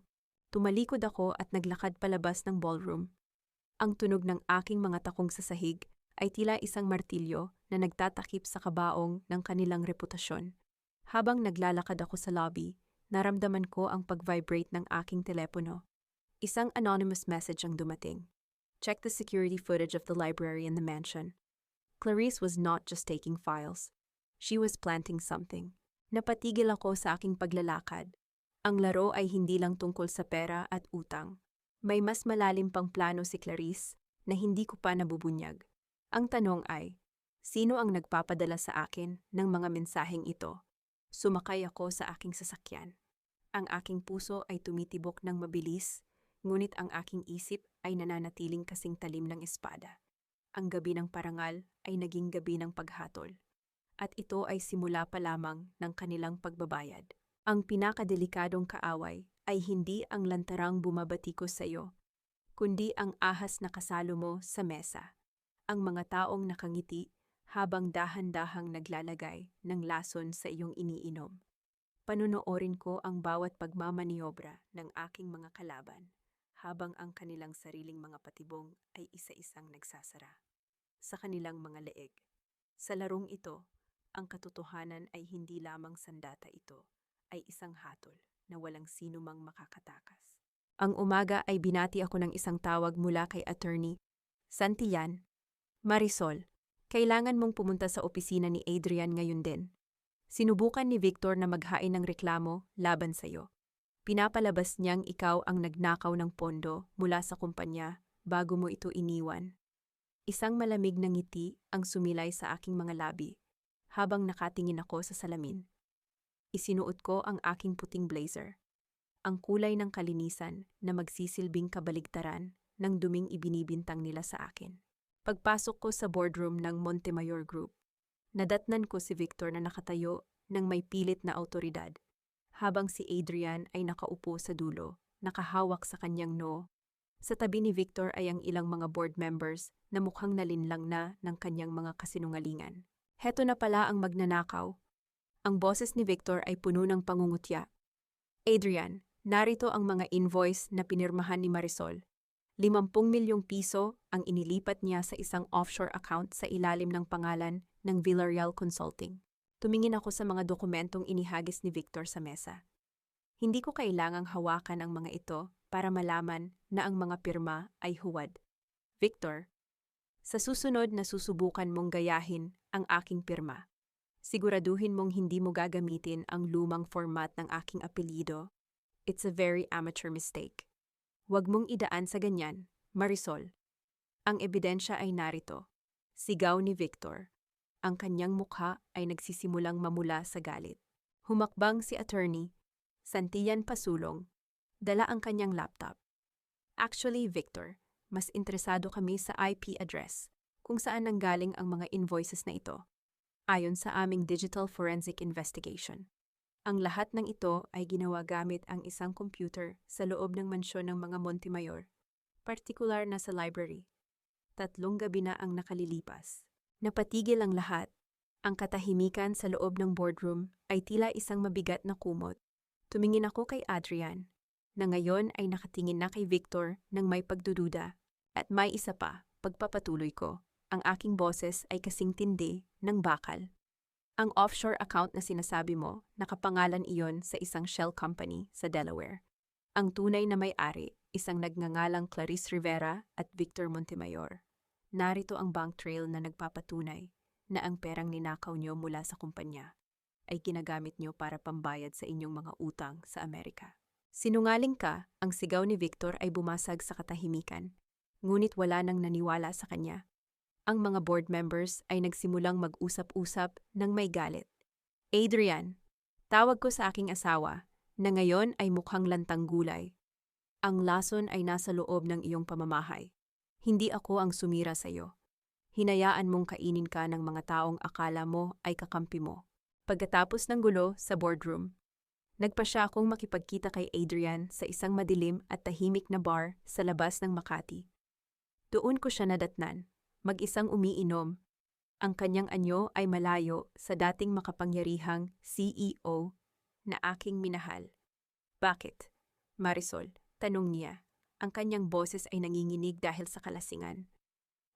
[SPEAKER 1] Tumalikod ako at naglakad palabas ng ballroom. Ang tunog ng aking mga takong sa sahig ay tila isang martilyo na nagtatakip sa kabaong ng kanilang reputasyon. Habang naglalakad ako sa lobby, naramdaman ko ang pag-vibrate ng aking telepono. Isang anonymous message ang dumating. Check the security footage of the library in the mansion. Clarice was not just taking files. She was planting something. Napatigil ako sa aking paglalakad. Ang laro ay hindi lang tungkol sa pera at utang. May mas malalim pang plano si Clarice na hindi ko pa nabubunyag. Ang tanong ay, sino ang nagpapadala sa akin ng mga mensaheng ito? Sumakay ako sa aking sasakyan. Ang aking puso ay tumitibok ng mabilis, ngunit ang aking isip ay nananatiling kasing talim ng espada. Ang gabi ng parangal ay naging gabi ng paghatol. At ito ay simula pa lamang ng kanilang pagbabayad. Ang pinakadelikadong kaaway ay hindi ang lantarang bumabatikos sa iyo, kundi ang ahas na kasalo mo sa mesa. Ang mga taong nakangiti habang dahan-dahang naglalagay ng lason sa iyong iniinom. Panonoorin ko ang bawat pagmamaniobra ng aking mga kalaban habang ang kanilang sariling mga patibong ay isa-isang nagsasara sa kanilang mga leeg. Sa larong ito, ang katotohanan ay hindi lamang sandata ito, ay isang hatol na walang sino mang makakatakas. Ang umaga ay binati ako ng isang tawag mula kay attorney Santillan. Marisol, kailangan mong pumunta sa opisina ni Adrian ngayon din. Sinubukan ni Victor na maghain ng reklamo laban sa iyo. Pinapalabas niyang ikaw ang nagnakaw ng pondo mula sa kumpanya bago mo ito iniwan. Isang malamig na ngiti ang sumilay sa aking mga labi habang nakatingin ako sa salamin. Isinuot ko ang aking puting blazer, ang kulay ng kalinisan na magsisilbing kabaligtaran ng duming ibinibintang nila sa akin. Pagpasok ko sa boardroom ng Montemayor Group, nadatnan ko si Victor na nakatayo ng may pilit na awtoridad, habang si Adrian ay nakaupo sa dulo, nakahawak sa kanyang noo. Sa tabi ni Victor ay ang ilang mga board members na mukhang nalinlang na ng kanyang mga kasinungalingan. Heto na pala ang magnanakaw. Ang boses ni Victor ay puno ng pangungutya. Adrian, narito ang mga invoice na pinirmahan ni Marisol. 50 milyong piso ang inilipat niya sa isang offshore account sa ilalim ng pangalan ng Villarreal Consulting. Tumingin ako sa mga dokumentong inihagis ni Victor sa mesa. Hindi ko kailangang hawakan ang mga ito para malaman na ang mga pirma ay huwad. Victor, sa susunod na susubukan mong gayahin ang aking pirma, siguraduhin mong hindi mo gagamitin ang lumang format ng aking apelyido. It's a very amateur mistake. Huwag mong idaan sa ganyan, Marisol. Ang ebidensya ay narito. Sigaw ni Victor. Ang kanyang mukha ay nagsisimulang mamula sa galit. Humakbang si attorney Santillan pasulong. Dala ang kanyang laptop. Actually, Victor, mas interesado kami sa IP address kung saan nanggaling ang mga invoices na ito. Ayon sa aming digital forensic investigation. Ang lahat ng ito ay ginawa gamit ang isang computer sa loob ng mansyon ng mga Montemayor, partikular na sa library. 3 gabi na ang nakalilipas. Napatigil ang lahat. Ang katahimikan sa loob ng boardroom ay tila isang mabigat na kumot. Tumingin ako kay Adrian, na ngayon ay nakatingin na kay Victor ng may pagdududa. At may isa pa, pagpapatuloy ko, ang aking boses ay kasing tindi ng bakal. Ang offshore account na sinasabi mo, nakapangalan iyon sa isang shell company sa Delaware. Ang tunay na may-ari, isang nagngangalang Clarice Rivera at Victor Montemayor. Narito ang bank trail na nagpapatunay na ang perang ninakaw nyo mula sa kumpanya ay ginagamit nyo para pambayad sa inyong mga utang sa Amerika. Sinungaling ka, ang sigaw ni Victor ay bumasag sa katahimikan, ngunit wala nang naniwala sa kanya. Ang mga board members ay nagsimulang mag-usap-usap ng may galit. Adrian, tawag ko sa aking asawa na ngayon ay mukhang lantang gulay. Ang lason ay nasa loob ng iyong pamamahay. Hindi ako ang sumira sa iyo. Hinayaan mong kainin ka ng mga taong akala mo ay kakampi mo. Pagkatapos ng gulo sa boardroom, nagpa siya akong makipagkita kay Adrian sa isang madilim at tahimik na bar sa labas ng Makati. Doon ko siya nadatnan. Mag-isang umiinom. Ang kanyang anyo ay malayo sa dating makapangyarihang CEO na aking minahal. Bakit? Marisol, tanong niya. Ang kanyang boses ay nanginginig dahil sa kalasingan.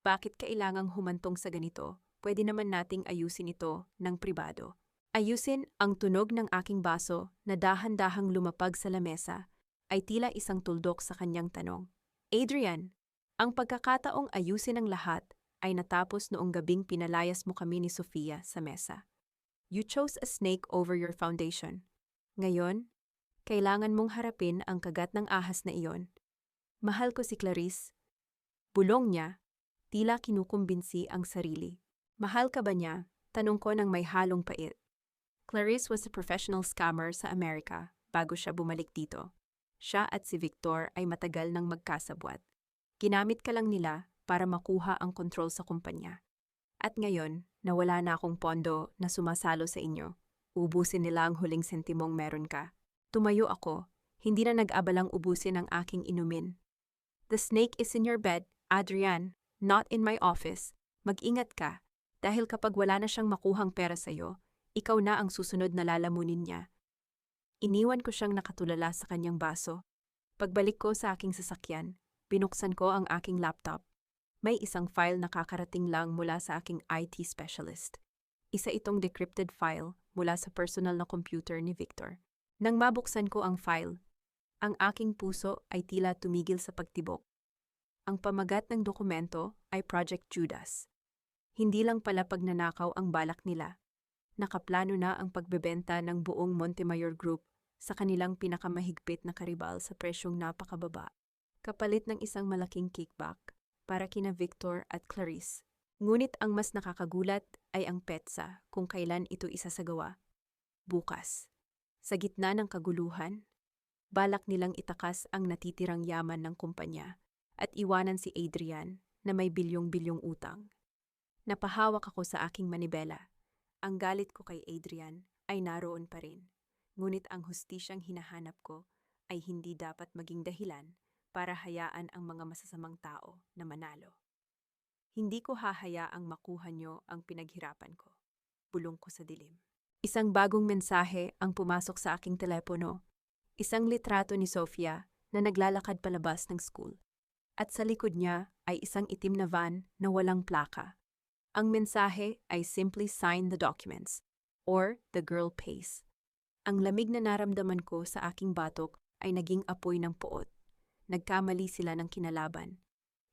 [SPEAKER 1] Bakit kailangang humantong sa ganito? Pwede naman nating ayusin ito ng pribado. Ayusin ang tunog ng aking baso na dahan-dahang lumapag sa lamesa ay tila isang tuldok sa kanyang tanong. Adrian, Ang pagkakataong ayusin ang lahat ay natapos noong gabing pinalayas mo kami ni Sofia sa mesa. You chose a snake over your foundation. Ngayon, kailangan mong harapin ang kagat ng ahas na iyon. Mahal ko si Clarice. Bulong niya, tila kinukumbinsi ang sarili. Mahal ka ba niya? Tanong ko ng may halong pait. Clarice was a professional scammer sa Amerika bago siya bumalik dito. Siya at si Victor ay matagal nang magkasabwat. Ginamit ka lang nila para makuha ang kontrol sa kumpanya. At ngayon, nawala na akong pondo na sumasalo sa inyo. Ubusin nila ang huling sentimong meron ka. Tumayo ako, hindi na nag-abalang ubusin ang aking inumin. The snake is in your bed, Adrian, not in my office. Mag-ingat ka, dahil kapag wala na siyang makuhang pera sa'yo, ikaw na ang susunod na lalamunin niya. Iniwan ko siyang nakatulala sa kanyang baso. Pagbalik ko sa aking sasakyan, binuksan ko ang aking laptop. May isang file na kakarating lang mula sa aking IT specialist. Isa itong decrypted file mula sa personal na computer ni Victor. Nang mabuksan ko ang file, ang aking puso ay tila tumigil sa pagtibok. Ang pamagat ng dokumento ay Project Judas. Hindi lang pala pagnanakaw ang balak nila. Nakaplano na ang pagbebenta ng buong Montemayor Group sa kanilang pinakamahigpit na karibal sa presyong napakababa, kapalit ng isang malaking kickback para kina Victor at Clarice. Ngunit ang mas nakakagulat ay ang petsa kung kailan ito isasagawa. Bukas. Sa gitna ng kaguluhan, balak nilang itakas ang natitirang yaman ng kumpanya at iwanan si Adrian na may bilyong-bilyong utang. Napahawak ako sa aking manibela. Ang galit ko kay Adrian ay naroon pa rin. Ngunit ang hustisyang hinahanap ko ay hindi dapat maging dahilan para hayaan ang mga masasamang tao na manalo. Hindi ko hahayaang makuha niyo ang pinaghirapan ko. Bulong ko sa dilim. Isang bagong mensahe ang pumasok sa aking telepono. Isang litrato ni Sofia na naglalakad palabas ng school. At sa likod niya ay isang itim na van na walang plaka. Ang mensahe ay simply sign the documents, or the girl pays. Ang lamig na naramdaman ko sa aking batok ay naging apoy ng puot. Nagkamali sila ng kinalaban.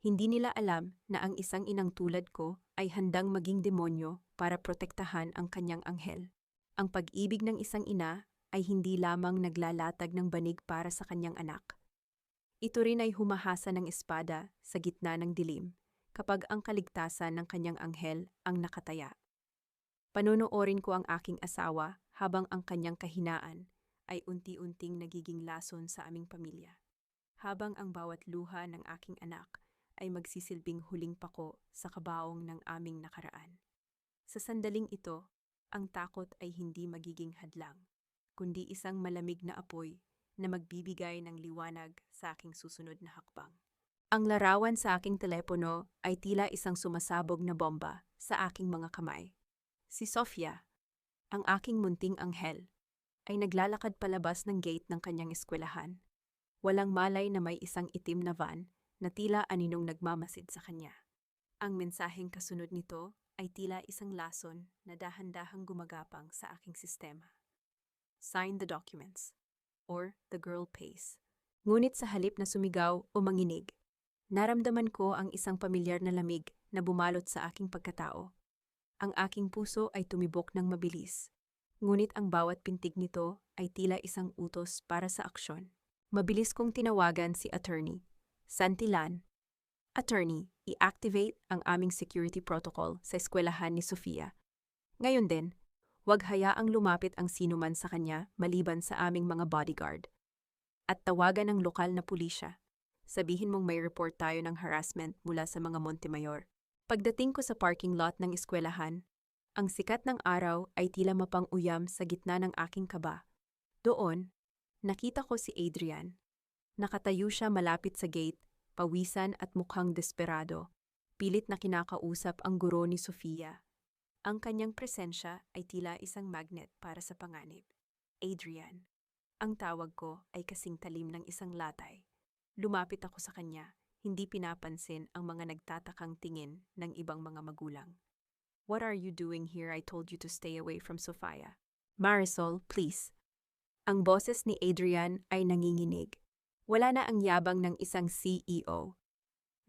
[SPEAKER 1] Hindi nila alam na ang isang inang tulad ko ay handang maging demonyo para protektahan ang kanyang anghel. Ang pag-ibig ng isang ina ay hindi lamang naglalatag ng banig para sa kanyang anak. Ito rin ay humahasa ng espada sa gitna ng dilim kapag ang kaligtasan ng kanyang anghel ang nakataya. Panonoorin ko ang aking asawa habang ang kanyang kahinaan ay unti-unting nagiging lason sa aming pamilya. Habang ang bawat luha ng aking anak ay magsisilbing huling pako sa kabaong ng aming nakaraan. Sa sandaling ito, ang takot ay hindi magiging hadlang, kundi isang malamig na apoy na magbibigay ng liwanag sa aking susunod na hakbang. Ang larawan sa aking telepono ay tila isang sumasabog na bomba sa aking mga kamay. Si Sofia, ang aking munting anghel, ay naglalakad palabas ng gate ng kanyang eskwelahan. Walang malay na may isang itim na van na tila aninong nagmamasid sa kanya. Ang mensaheng kasunod nito ay tila isang lason na dahan-dahang gumagapang sa aking sistema. Sign the documents, or the girl pays. Ngunit sa halip na sumigaw o manginig, naramdaman ko ang isang pamilyar na lamig na bumalot sa aking pagkatao. Ang aking puso ay tumibok ng mabilis. Ngunit ang bawat pintig nito ay tila isang utos para sa aksyon. Mabilis kong tinawagan si attorney. Santillan. Attorney, i-activate ang aming security protocol sa eskwelahan ni Sofia. Ngayon din, huwag hayaang lumapit ang sinuman sa kanya maliban sa aming mga bodyguard. At tawagan ng lokal na pulisya. Sabihin mong may report tayo ng harassment mula sa mga Montemayor. Pagdating ko sa parking lot ng eskwelahan, ang sikat ng araw ay tila mapang-uyam sa gitna ng aking kaba. Doon, nakita ko si Adrian. Nakatayo siya malapit sa gate, pawisan at mukhang desperado. Pilit na kinakausap ang guro ni Sofia. Ang kanyang presensya ay tila isang magnet para sa panganib. Adrian. Ang tawag ko ay kasing talim ng isang latay. Lumapit ako sa kanya, hindi pinapansin ang mga nagtatakang tingin ng ibang mga magulang. What are you doing here? I told you to stay away from Sofia. Marisol, please. Ang boses ni Adrian ay nanginginig. Wala na ang yabang ng isang CEO.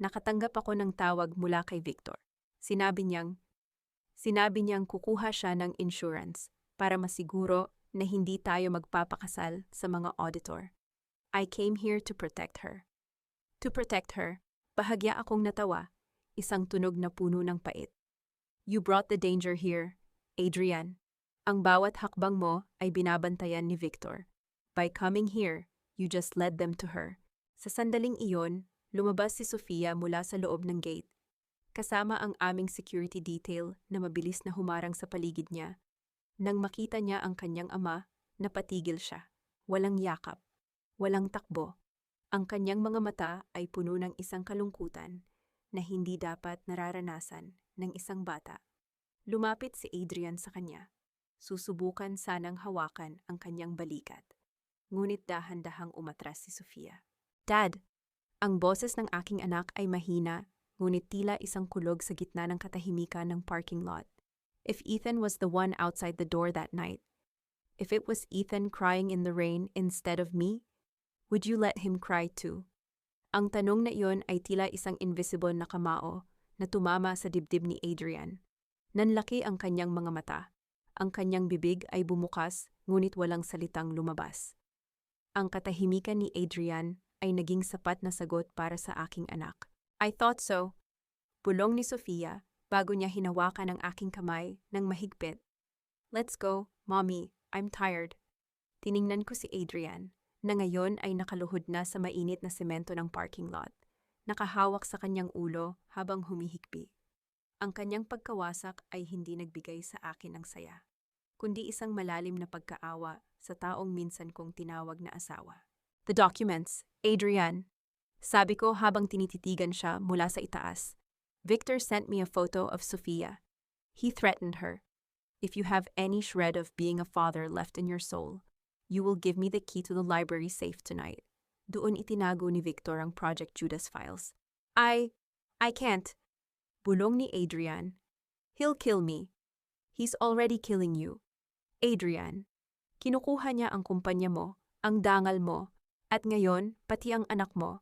[SPEAKER 1] Nakatanggap ako ng tawag mula kay Victor. Sinabi niyang kukuha siya ng insurance para masiguro na hindi tayo magpapakasal sa mga auditor. I came here to protect her. To protect her, bahagya akong natawa, isang tunog na puno ng pait. You brought the danger here, Adrian. Ang bawat hakbang mo ay binabantayan ni Victor. By coming here, you just led them to her. Sa sandaling iyon, lumabas si Sofia mula sa loob ng gate. Kasama ang aming security detail na mabilis na humarang sa paligid niya. Nang makita niya ang kanyang ama, napatigil siya. Walang yakap, walang takbo. Ang kanyang mga mata ay puno ng isang kalungkutan na hindi dapat nararanasan ng isang bata. Lumapit si Adrian sa kanya. Susubukan sanang hawakan ang kanyang balikat. Ngunit dahan-dahang umatras si Sofia. Dad! Ang boses ng aking anak ay mahina, ngunit tila isang kulog sa gitna ng katahimikan ng parking lot. If Ethan was the one outside the door that night, if it was Ethan crying in the rain instead of me, would you let him cry too? Ang tanong na iyon ay tila isang invisible na kamao na tumama sa dibdib ni Adrian. Nanlaki ang kanyang mga mata. Ang kanyang bibig ay bumukas, ngunit walang salitang lumabas. Ang katahimikan ni Adrian ay naging sapat na sagot para sa aking anak. I thought so. Bulong ni Sofia bago niya hinawakan ang aking kamay ng mahigpit. Let's go, Mommy. I'm tired. Tiningnan ko si Adrian, na ngayon ay nakaluhod na sa mainit na semento ng parking lot. Nakahawak sa kanyang ulo habang humihikbi. Ang kanyang pagkawasak ay hindi nagbigay sa akin ng saya, kundi isang malalim na pagkaawa sa taong minsan kong tinawag na asawa. The documents, Adrian. Sabi ko habang tinititigan siya mula sa itaas. Victor sent me a photo of Sofia. He threatened her. If you have any shred of being a father left in your soul, you will give me the key to the library safe tonight. Doon itinago ni Victor ang Project Judas files. I can't. Bulong ni Adrian. He'll kill me. He's already killing you. Adrian, kinukuha niya ang kumpanya mo, ang dangal mo, at ngayon, pati ang anak mo.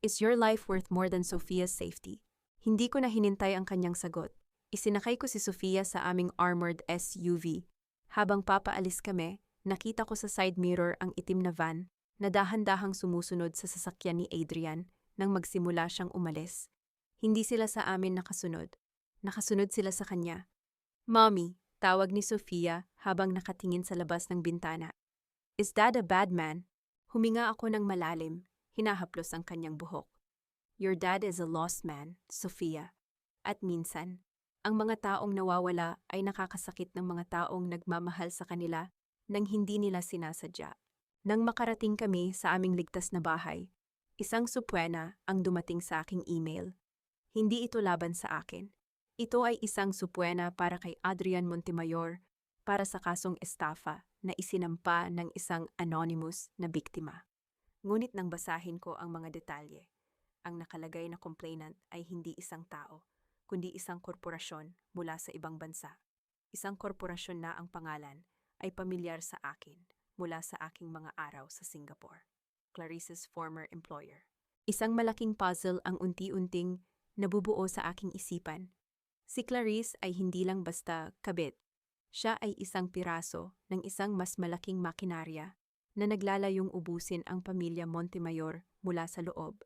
[SPEAKER 1] Is your life worth more than Sofia's safety? Hindi ko na hinintay ang kanyang sagot. Isinakay ko si Sofia sa aming armored SUV. Habang papaalis kami, nakita ko sa side mirror ang itim na van na dahan-dahang sumusunod sa sasakyan ni Adrian nang magsimula siyang umalis. Hindi sila sa amin nakasunod. Nakasunod sila sa kanya. Mommy, tawag ni Sofia habang nakatingin sa labas ng bintana. Is Dad a bad man? Huminga ako ng malalim, hinahaplos ang kanyang buhok. Your dad is a lost man, Sofia. At minsan, ang mga taong nawawala ay nakakasakit ng mga taong nagmamahal sa kanila nang hindi nila sinasadya. Nang makarating kami sa aming ligtas na bahay, isang supwena ang dumating sa aking email. Hindi ito laban sa akin. Ito ay isang supwena para kay Adrian Montemayor para sa kasong estafa na isinampa ng isang anonymous na biktima. Ngunit nang basahin ko ang mga detalye, ang nakalagay na complainant ay hindi isang tao, kundi isang korporasyon mula sa ibang bansa. Isang korporasyon na ang pangalan ay pamilyar sa akin mula sa aking mga araw sa Singapore. Clarice's former employer. Isang malaking puzzle ang unti-unting nabubuo sa aking isipan. Si Clarice ay hindi lang basta kabit. Siya ay isang piraso ng isang mas malaking makinarya na naglalayong ubusin ang pamilya Montemayor mula sa loob.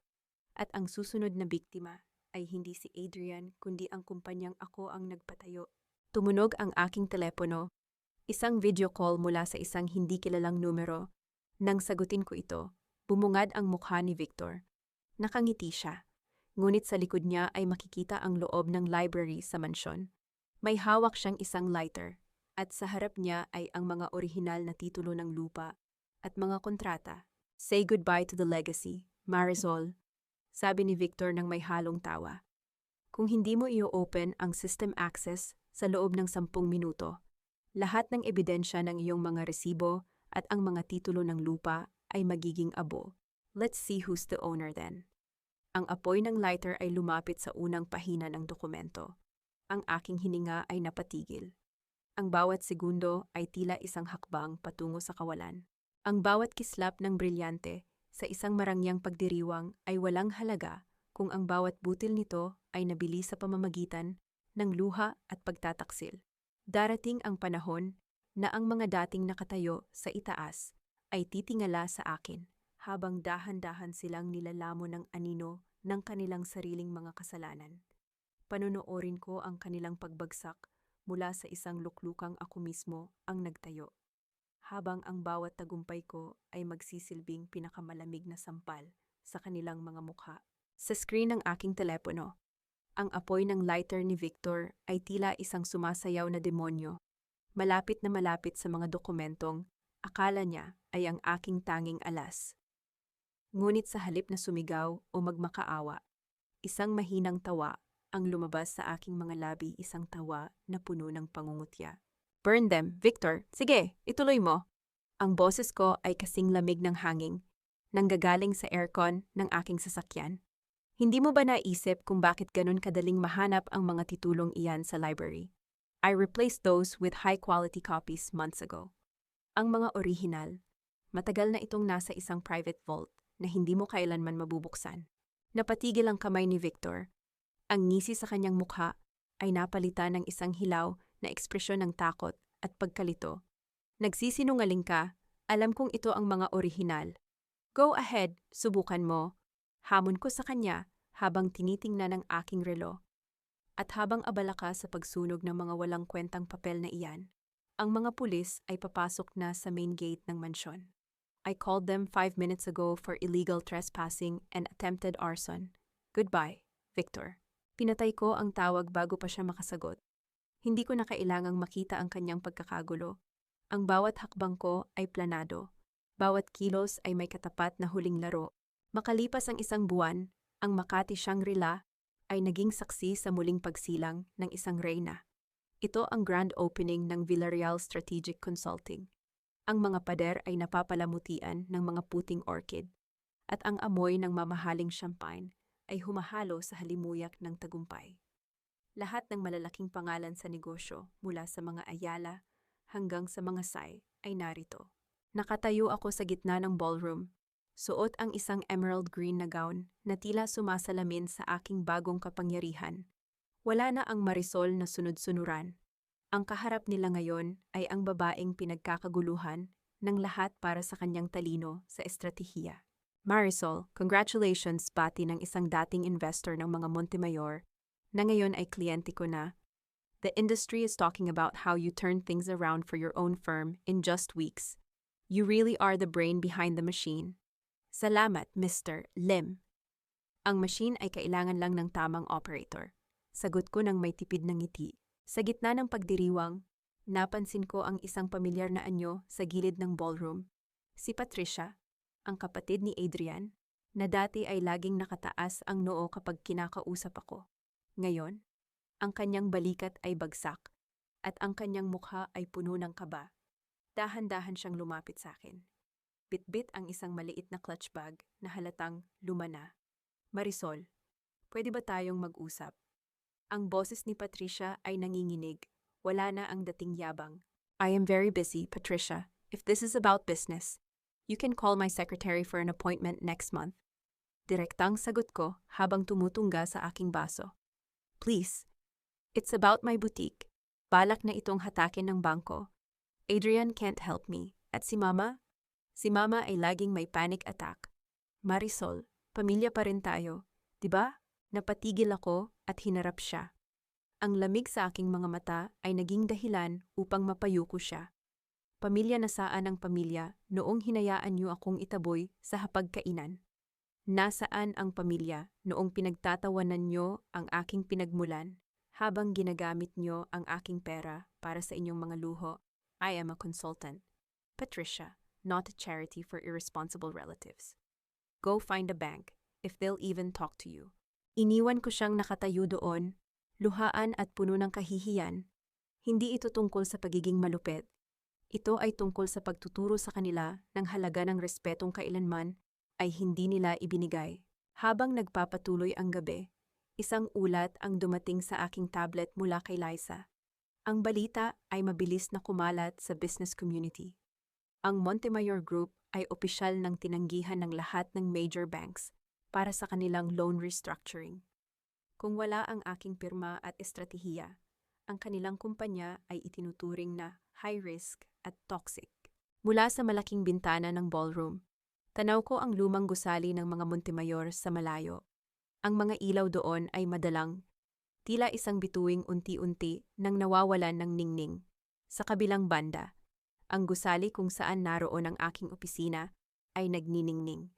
[SPEAKER 1] At ang susunod na biktima ay hindi si Adrian kundi ang kumpanyang ako ang nagpatayo. Tumunog ang aking telepono, isang video call mula sa isang hindi kilalang numero. Nang sagutin ko ito, bumungad ang mukha ni Victor. Nakangiti siya, ngunit sa likod niya ay makikita ang loob ng library sa mansyon. May hawak siyang isang lighter. At sa harap niya ay ang mga orihinal na titulo ng lupa at mga kontrata. Say goodbye to the legacy, Marisol, sabi ni Victor nang may halong tawa. Kung hindi mo i-open ang system access sa loob ng 10 minuto, lahat ng ebidensya ng iyong mga resibo at ang mga titulo ng lupa ay magiging abo. Let's see who's the owner then. Ang apoy ng lighter ay lumapit sa unang pahina ng dokumento. Ang aking hininga ay napatigil. Ang bawat segundo ay tila isang hakbang patungo sa kawalan. Ang bawat kislap ng brilyante sa isang marangyang pagdiriwang ay walang halaga kung ang bawat butil nito ay nabili sa pamamagitan ng luha at pagtataksil. Darating ang panahon na ang mga dating nakatayo sa itaas ay titingala sa akin habang dahan-dahan silang nilalamon ng anino ng kanilang sariling mga kasalanan. Panonoorin ko ang kanilang pagbagsak mula sa isang luklukang ako mismo ang nagtayo, habang ang bawat tagumpay ko ay magsisilbing pinakamalamig na sampal sa kanilang mga mukha. Sa screen ng aking telepono, ang apoy ng lighter ni Victor ay tila isang sumasayaw na demonyo, malapit na malapit sa mga dokumentong akala niya ay ang aking tanging alas. Ngunit sa halip na sumigaw o magmakaawa, isang mahinang tawa ang lumabas sa aking mga labi, isang tawa na puno ng pangungutya. Burn them, Victor. Sige, ituloy mo. Ang boses ko ay kasing lamig ng hangin, nanggagaling sa aircon ng aking sasakyan. Hindi mo ba naisip kung bakit ganun kadaling mahanap ang mga titulong iyan sa library? I replaced those with high-quality copies months ago. Ang mga orihinal, matagal na itong nasa isang private vault na hindi mo kailanman mabubuksan. Napatigil ang kamay ni Victor. Ang ngisi sa kanyang mukha ay napalitan ng isang hilaw na ekspresyon ng takot at pagkalito. Nagsisinungaling ka, alam kong ito ang mga orihinal. Go ahead, subukan mo. Hamon ko sa kanya habang tinitingnan ang aking relo. At habang abala ka sa pagsunog ng mga walang kwentang papel na iyan, ang mga pulis ay papasok na sa main gate ng mansyon. I called them 5 minutes ago for illegal trespassing and attempted arson. Goodbye, Victor. Pinatay ko ang tawag bago pa siya makasagot. Hindi ko na kailangang makita ang kanyang pagkakagulo. Ang bawat hakbang ko ay planado. Bawat kilos ay may katapat na huling laro. Makalipas ang isang buwan, ang Makati Shangri-La ay naging saksi sa muling pagsilang ng isang reyna. Ito ang grand opening ng Villarreal Strategic Consulting. Ang mga pader ay napapalamutian ng mga puting orchid, at ang amoy ng mamahaling champagne ay humahalo sa halimuyak ng tagumpay. Lahat ng malalaking pangalan sa negosyo mula sa mga Ayala hanggang sa mga Sai ay narito. Nakatayo ako sa gitna ng ballroom, suot ang isang emerald green na gown na tila sumasalamin sa aking bagong kapangyarihan. Wala na ang Marisol na sunod-sunuran. Ang kaharap nila ngayon ay ang babaeng pinagkakaguluhan ng lahat para sa kanyang talino sa estratehiya. Marisol, congratulations pati ng isang dating investor ng mga Montemayor na ngayon ay kliyente ko na. The industry is talking about how you turn things around for your own firm in just weeks. You really are the brain behind the machine. Salamat, Mr. Lim. Ang machine ay kailangan lang ng tamang operator. Sagot ko ng may tipid ng ngiti. Sa gitna ng pagdiriwang, napansin ko ang isang pamilyar na anyo sa gilid ng ballroom. Si Patricia, ang kapatid ni Adrian, na dati ay laging nakataas ang noo kapag kinakausap ako. Ngayon, ang kanyang balikat ay bagsak at ang kanyang mukha ay puno ng kaba. Dahan-dahan siyang lumapit sa akin. Bitbit ang isang maliit na clutch bag na halatang luma na. Marisol, pwede ba tayong mag-usap? Ang boses ni Patricia ay nanginginig. Wala na ang dating yabang. I am very busy, Patricia. If this is about business, you can call my secretary for an appointment next month. Direktang sagot ko habang tumutungga sa aking baso. Please, it's about my boutique. Balak na itong hatakin ng bangko. Adrian can't help me. At si Mama? Si Mama ay laging may panic attack. Marisol, pamilya pa rin tayo, diba? Napatigil ako at hinarap siya. Ang lamig sa aking mga mata ay naging dahilan upang mapayuko siya. Pamilya na saan ang pamilya noong hinayaan niyo akong itaboy sa hapagkainan? Nasaan ang pamilya noong pinagtatawanan niyo ang aking pinagmulan habang ginagamit niyo ang aking pera para sa inyong mga luho? I am a consultant. Patricia, not a charity for irresponsible relatives. Go find a bank, if they'll even talk to you. Iniwan ko siyang nakatayo doon, luhaan at puno ng kahihiyan. Hindi ito tungkol sa pagiging malupit. Ito ay tungkol sa pagtuturo sa kanila ng halaga ng respetong kailanman ay hindi nila ibinigay. Habang nagpapatuloy ang gabi, isang ulat ang dumating sa aking tablet mula kay Liza. Ang balita ay mabilis na kumalat sa business community. Ang Montemayor Group ay opisyal ng tinanggihan ng lahat ng major banks para sa kanilang loan restructuring. Kung wala ang aking pirma at estratehiya, ang kanilang kumpanya ay itinuturing na high risk at toxic. Mula sa malaking bintana ng ballroom, tanaw ko ang lumang gusali ng mga Montemayor sa malayo. Ang mga ilaw doon ay madalang, tila isang bituing unti-unti nang nawawalan ng ningning. Sa kabilang banda, ang gusali kung saan naroon ang aking opisina ay nagniningning,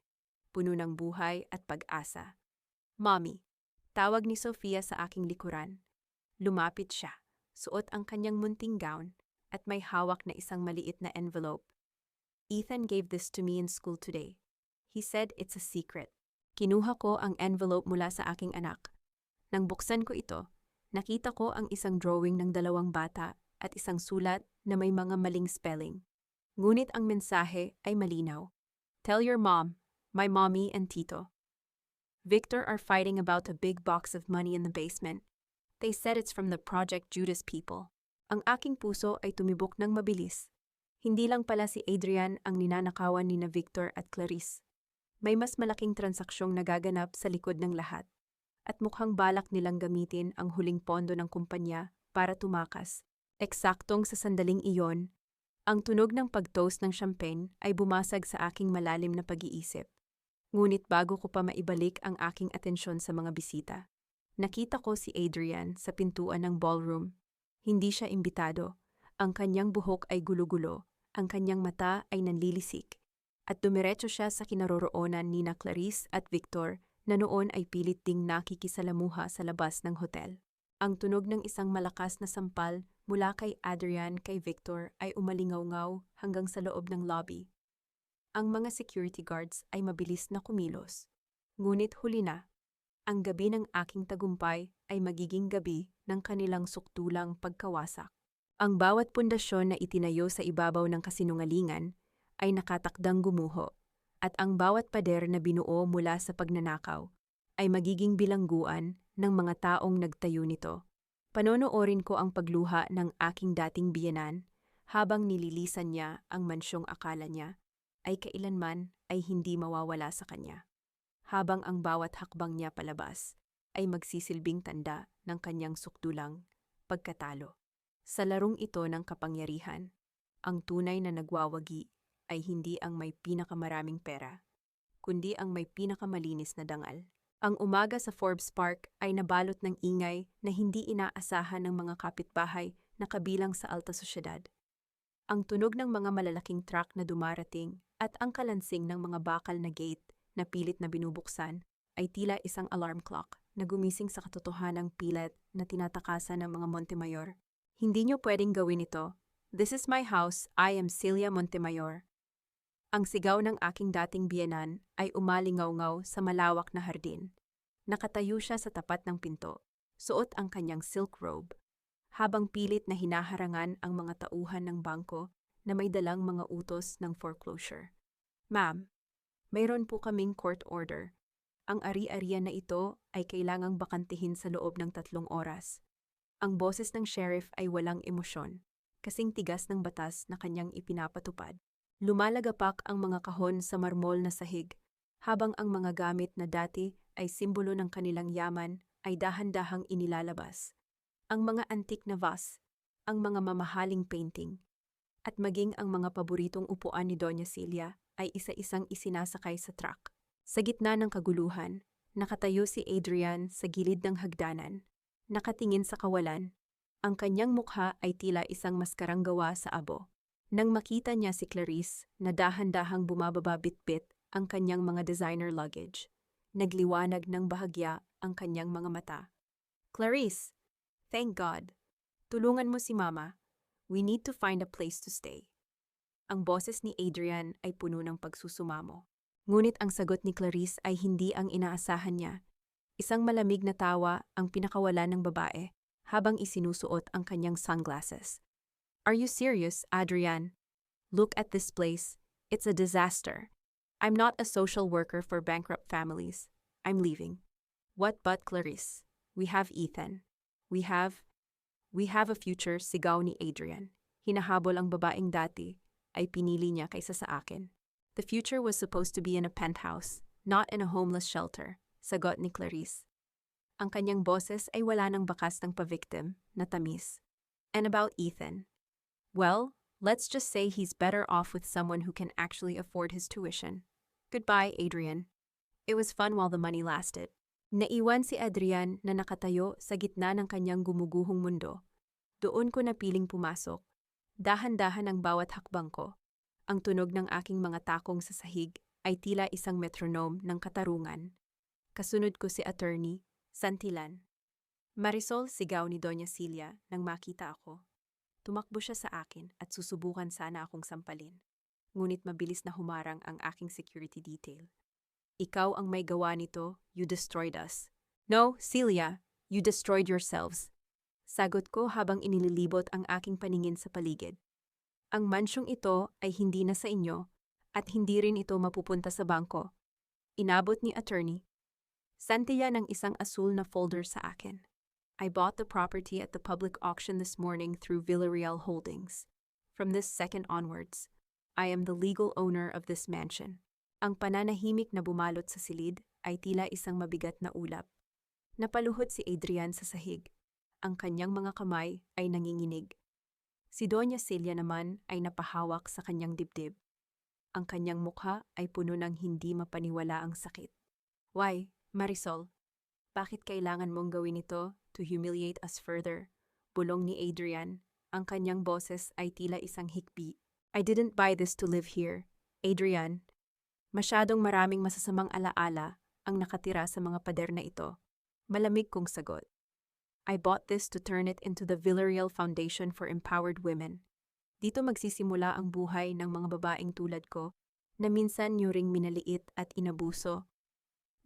[SPEAKER 1] puno ng buhay at pag-asa. Mommy, tawag ni Sofia sa aking likuran. Lumapit siya, suot ang kanyang munting gown at may hawak na isang maliit na envelope. Ethan gave this to me in school today. He said it's a secret. Kinuha ko ang envelope mula sa aking anak. Nang buksan ko ito, nakita ko ang isang drawing ng dalawang bata at isang sulat na may mga maling spelling. Ngunit ang mensahe ay malinaw. Tell your mom, my mommy and Tito. Victor are fighting about a big box of money in the basement. They said it's from the Project Judas people. Ang aking puso ay tumibok ng mabilis. Hindi lang pala si Adrian ang ninanakawan ni na Victor at Clarice. May mas malaking transaksyong nagaganap sa likod ng lahat. At mukhang balak nilang gamitin ang huling pondo ng kumpanya para tumakas. Eksaktong sa sandaling iyon, ang tunog ng pag-toast ng champagne ay bumasag sa aking malalim na pag-iisip. Ngunit bago ko pa maibalik ang aking atensyon sa mga bisita, nakita ko si Adrian sa pintuan ng ballroom. Hindi siya imbitado. Ang kanyang buhok ay gulo-gulo, ang kanyang mata ay nanlilisik, at dumiretso siya sa kinaroroonan ni na Clarice at Victor na noon ay pilit ding nakikisalamuha sa labas ng hotel. Ang tunog ng isang malakas na sampal mula kay Adrian kay Victor ay umalingaw-ngaw hanggang sa loob ng lobby. Ang mga security guards ay mabilis na kumilos. Ngunit huli na, ang gabi ng aking tagumpay ay magiging gabi ng kanilang suktulang pagkawasak. Ang bawat pundasyon na itinayo sa ibabaw ng kasinungalingan ay nakatakdang gumuho, at ang bawat pader na binuo mula sa pagnanakaw ay magiging bilangguan ng mga taong nagtayo nito. Panonoorin ko ang pagluha ng aking dating biyenan habang nililisan niya ang mansyong akala niya ay kailanman ay hindi mawawala sa kanya. Habang ang bawat hakbang niya palabas ay magsisilbing tanda ng kanyang sukdulang pagkatalo. Sa larong ito ng kapangyarihan, ang tunay na nagwawagi ay hindi ang may pinakamaraming pera, kundi ang may pinakamalinis na dangal. Ang umaga sa Forbes Park ay nabalot ng ingay na hindi inaasahan ng mga kapitbahay na kabilang sa alta sosyedad. Ang tunog ng mga malalaking truck na dumarating at ang kalansing ng mga bakal na gate na pilit na binubuksan ay tila isang alarm clock na gumising sa katotohanang pilit na tinatakasan ng mga Montemayor. Hindi niyo pwedeng gawin ito. This is my house. I am Celia Montemayor. Ang sigaw ng aking dating biyenan ay umalingaw-ngaw sa malawak na hardin. Nakatayo siya sa tapat ng pinto, suot ang kanyang silk robe, habang pilit na hinaharangan ang mga tauhan ng bangko na may dalang mga utos ng foreclosure. Ma'am, mayroon po kaming court order. Ang ari-arian na ito ay kailangang bakantihin sa loob ng 3 oras. Ang boses ng sheriff ay walang emosyon, kasing tigas ng batas na kanyang ipinapatupad. Lumalagapak ang mga kahon sa marmol na sahig, habang ang mga gamit na dati ay simbolo ng kanilang yaman ay dahan-dahang inilalabas. Ang mga antik na vase, ang mga mamahaling painting, at maging ang mga paboritong upuan ni Doña Celia ay isa-isang isinasakay sa truck. Sa gitna ng kaguluhan, nakatayo si Adrian sa gilid ng hagdanan, nakatingin sa kawalan. Ang kanyang mukha ay tila isang maskarang gawa sa abo. Nang makita niya si Clarice na dahan-dahang bumababa bitbit ang kanyang mga designer luggage, nagliwanag ng bahagya ang kanyang mga mata. Clarice, thank God. Tulungan mo si Mama. We need to find a place to stay. Ang boses ni Adrian ay puno ng pagsusumamo. Ngunit ang sagot ni Clarice ay hindi ang inaasahan niya. Isang malamig na tawa ang pinakawalan ng babae habang isinusuot ang kanyang sunglasses. Are you serious, Adrian? Look at this place. It's a disaster. I'm not a social worker for bankrupt families. I'm leaving. What but Clarice? We have Ethan. We have a future, sigaw ni Adrian. Hinahabol ang babaeng dati ay pinili niya kaysa sa akin. The future was supposed to be in a penthouse, not in a homeless shelter, sagot ni Clarice. Ang kanyang boses ay wala ng bakas ng pa-victim na tamis. And about Ethan? Well, let's just say he's better off with someone who can actually afford his tuition. Goodbye, Adrian. It was fun while the money lasted. Naiwan si Adrian na nakatayo sa gitna ng kanyang gumuguhong mundo. Doon ko napiling pumasok. Dahan-dahan ang bawat hakbang ko. Ang tunog ng aking mga takong sa sahig ay tila isang metronome ng katarungan. Kasunod ko si Attorney Santillan. Marisol, sigaw ni Doña Celia nang makita ako. Tumakbo siya sa akin at susubukan sana akong sampalin. Ngunit mabilis na humarang ang aking security detail. Ikaw ang may gawa nito, you destroyed us. No, Celia, you destroyed yourselves. Sagot ko habang inililibot ang aking paningin sa paligid. Ang mansyong ito ay hindi na sa inyo at hindi rin ito mapupunta sa bangko. Inabot ni Attorney Santilla ng isang asul na folder sa akin. I bought the property at the public auction this morning through Villarreal Holdings. From this second onwards, I am the legal owner of this mansion. Ang pananahimik na bumalot sa silid ay tila isang mabigat na ulap. Napaluhod si Adrian sa sahig. Ang kanyang mga kamay ay nanginginig. Si Doña Celia naman ay napahawak sa kanyang dibdib. Ang kanyang mukha ay puno ng hindi mapaniwalaang sakit. Why, Marisol, bakit kailangan mong gawin ito to humiliate us further? Bulong ni Adrian. Ang kanyang boses ay tila isang hikbi. I didn't buy this to live here, Adrian. Masyadong maraming masasamang alaala ang nakatira sa mga pader na ito. Malamig kong sagot. I bought this to turn it into the Villarreal Foundation for Empowered Women. Dito magsisimula ang buhay ng mga babaeng tulad ko na minsan niyo ring minaliit at inabuso.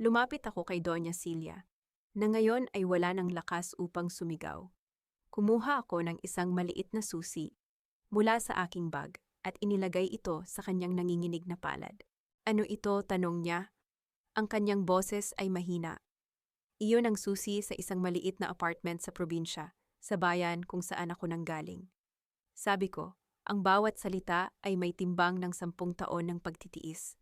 [SPEAKER 1] Lumapit ako kay Doña Celia, na ngayon ay wala ng lakas upang sumigaw. Kumuha ako ng isang maliit na susi mula sa aking bag at inilagay ito sa kanyang nanginginig na palad. Ano ito? Tanong niya. Ang kanyang boses ay mahina. Iyon ang susi sa isang maliit na apartment sa probinsya, sa bayan kung saan ako nanggaling. Sabi ko, ang bawat salita ay may timbang ng 10 taon ng pagtitiis.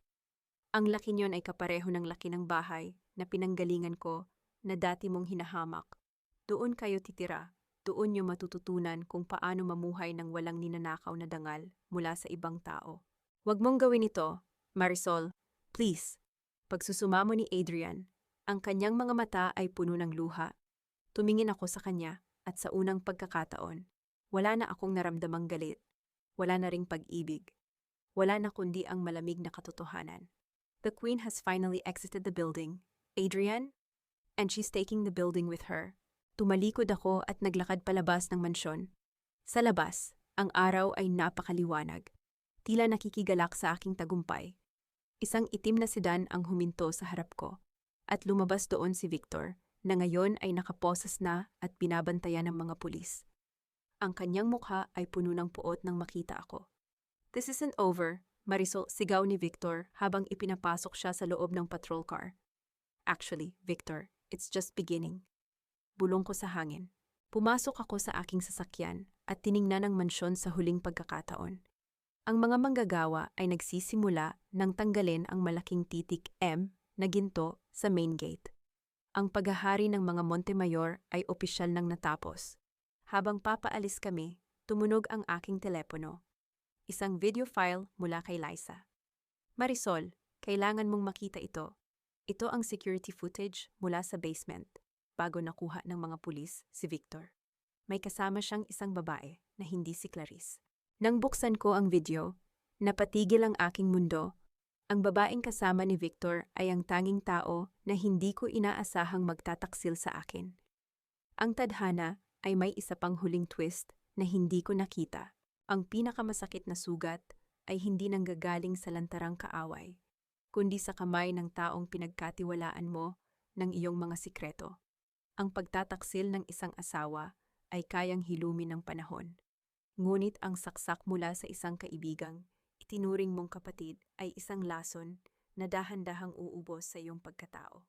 [SPEAKER 1] Ang laki niyon ay kapareho ng laki ng bahay na pinanggalingan ko na dati mong hinahamak. Doon kayo titira, doon niyo matututunan kung paano mamuhay ng walang ninanakaw na dangal mula sa ibang tao. Huwag mong gawin ito, Marisol, please. Pagsusumamo ni Adrian, ang kanyang mga mata ay puno ng luha. Tumingin ako sa kanya at sa unang pagkakataon, wala na akong naramdamang galit. Wala na ring pag-ibig. Wala na kundi ang malamig na katotohanan. The Queen has finally exited the building, Adrian, and she's taking the building with her. Tumalikod ako at naglakad palabas ng mansyon. Sa labas, ang araw ay napakaliwanag. Tila nakikigalak sa aking tagumpay. Isang itim na sedan ang huminto sa harap ko, at lumabas doon si Victor, na ngayon ay nakaposas na at binabantayan ng mga pulis. Ang kanyang mukha ay puno ng puot nang makita ako. This isn't over, Marisol, sigaw ni Victor habang ipinapasok siya sa loob ng patrol car. Actually, Victor, it's just beginning. Bulong ko sa hangin. Pumasok ako sa aking sasakyan at tiningnan ang mansyon sa huling pagkakataon. Ang mga manggagawa ay nagsisimula nang tanggalin ang malaking titik M na ginto sa main gate. Ang paghahari ng mga Montemayor ay opisyal nang natapos. Habang papaalis kami, tumunog ang aking telepono. Isang video file mula kay Liza. Marisol, kailangan mong makita ito. Ito ang security footage mula sa basement, bago nakuha ng mga pulis si Victor. May kasama siyang isang babae na hindi si Clarice. Nang buksan ko ang video, napatigil ang aking mundo. Ang babaeng kasama ni Victor ay ang tanging tao na hindi ko inaasahang magtataksil sa akin. Ang tadhana ay may isa pang huling twist na hindi ko nakita. Ang pinakamasakit na sugat ay hindi nanggagaling sa lantarang kaaway, kundi sa kamay ng taong pinagkatiwalaan mo ng iyong mga sikreto. Ang pagtataksil ng isang asawa ay kayang hilumin ng panahon. Ngunit ang saksak mula sa isang kaibigang itinuring mong kapatid ay isang lason na dahan-dahang uubos sa iyong pagkatao.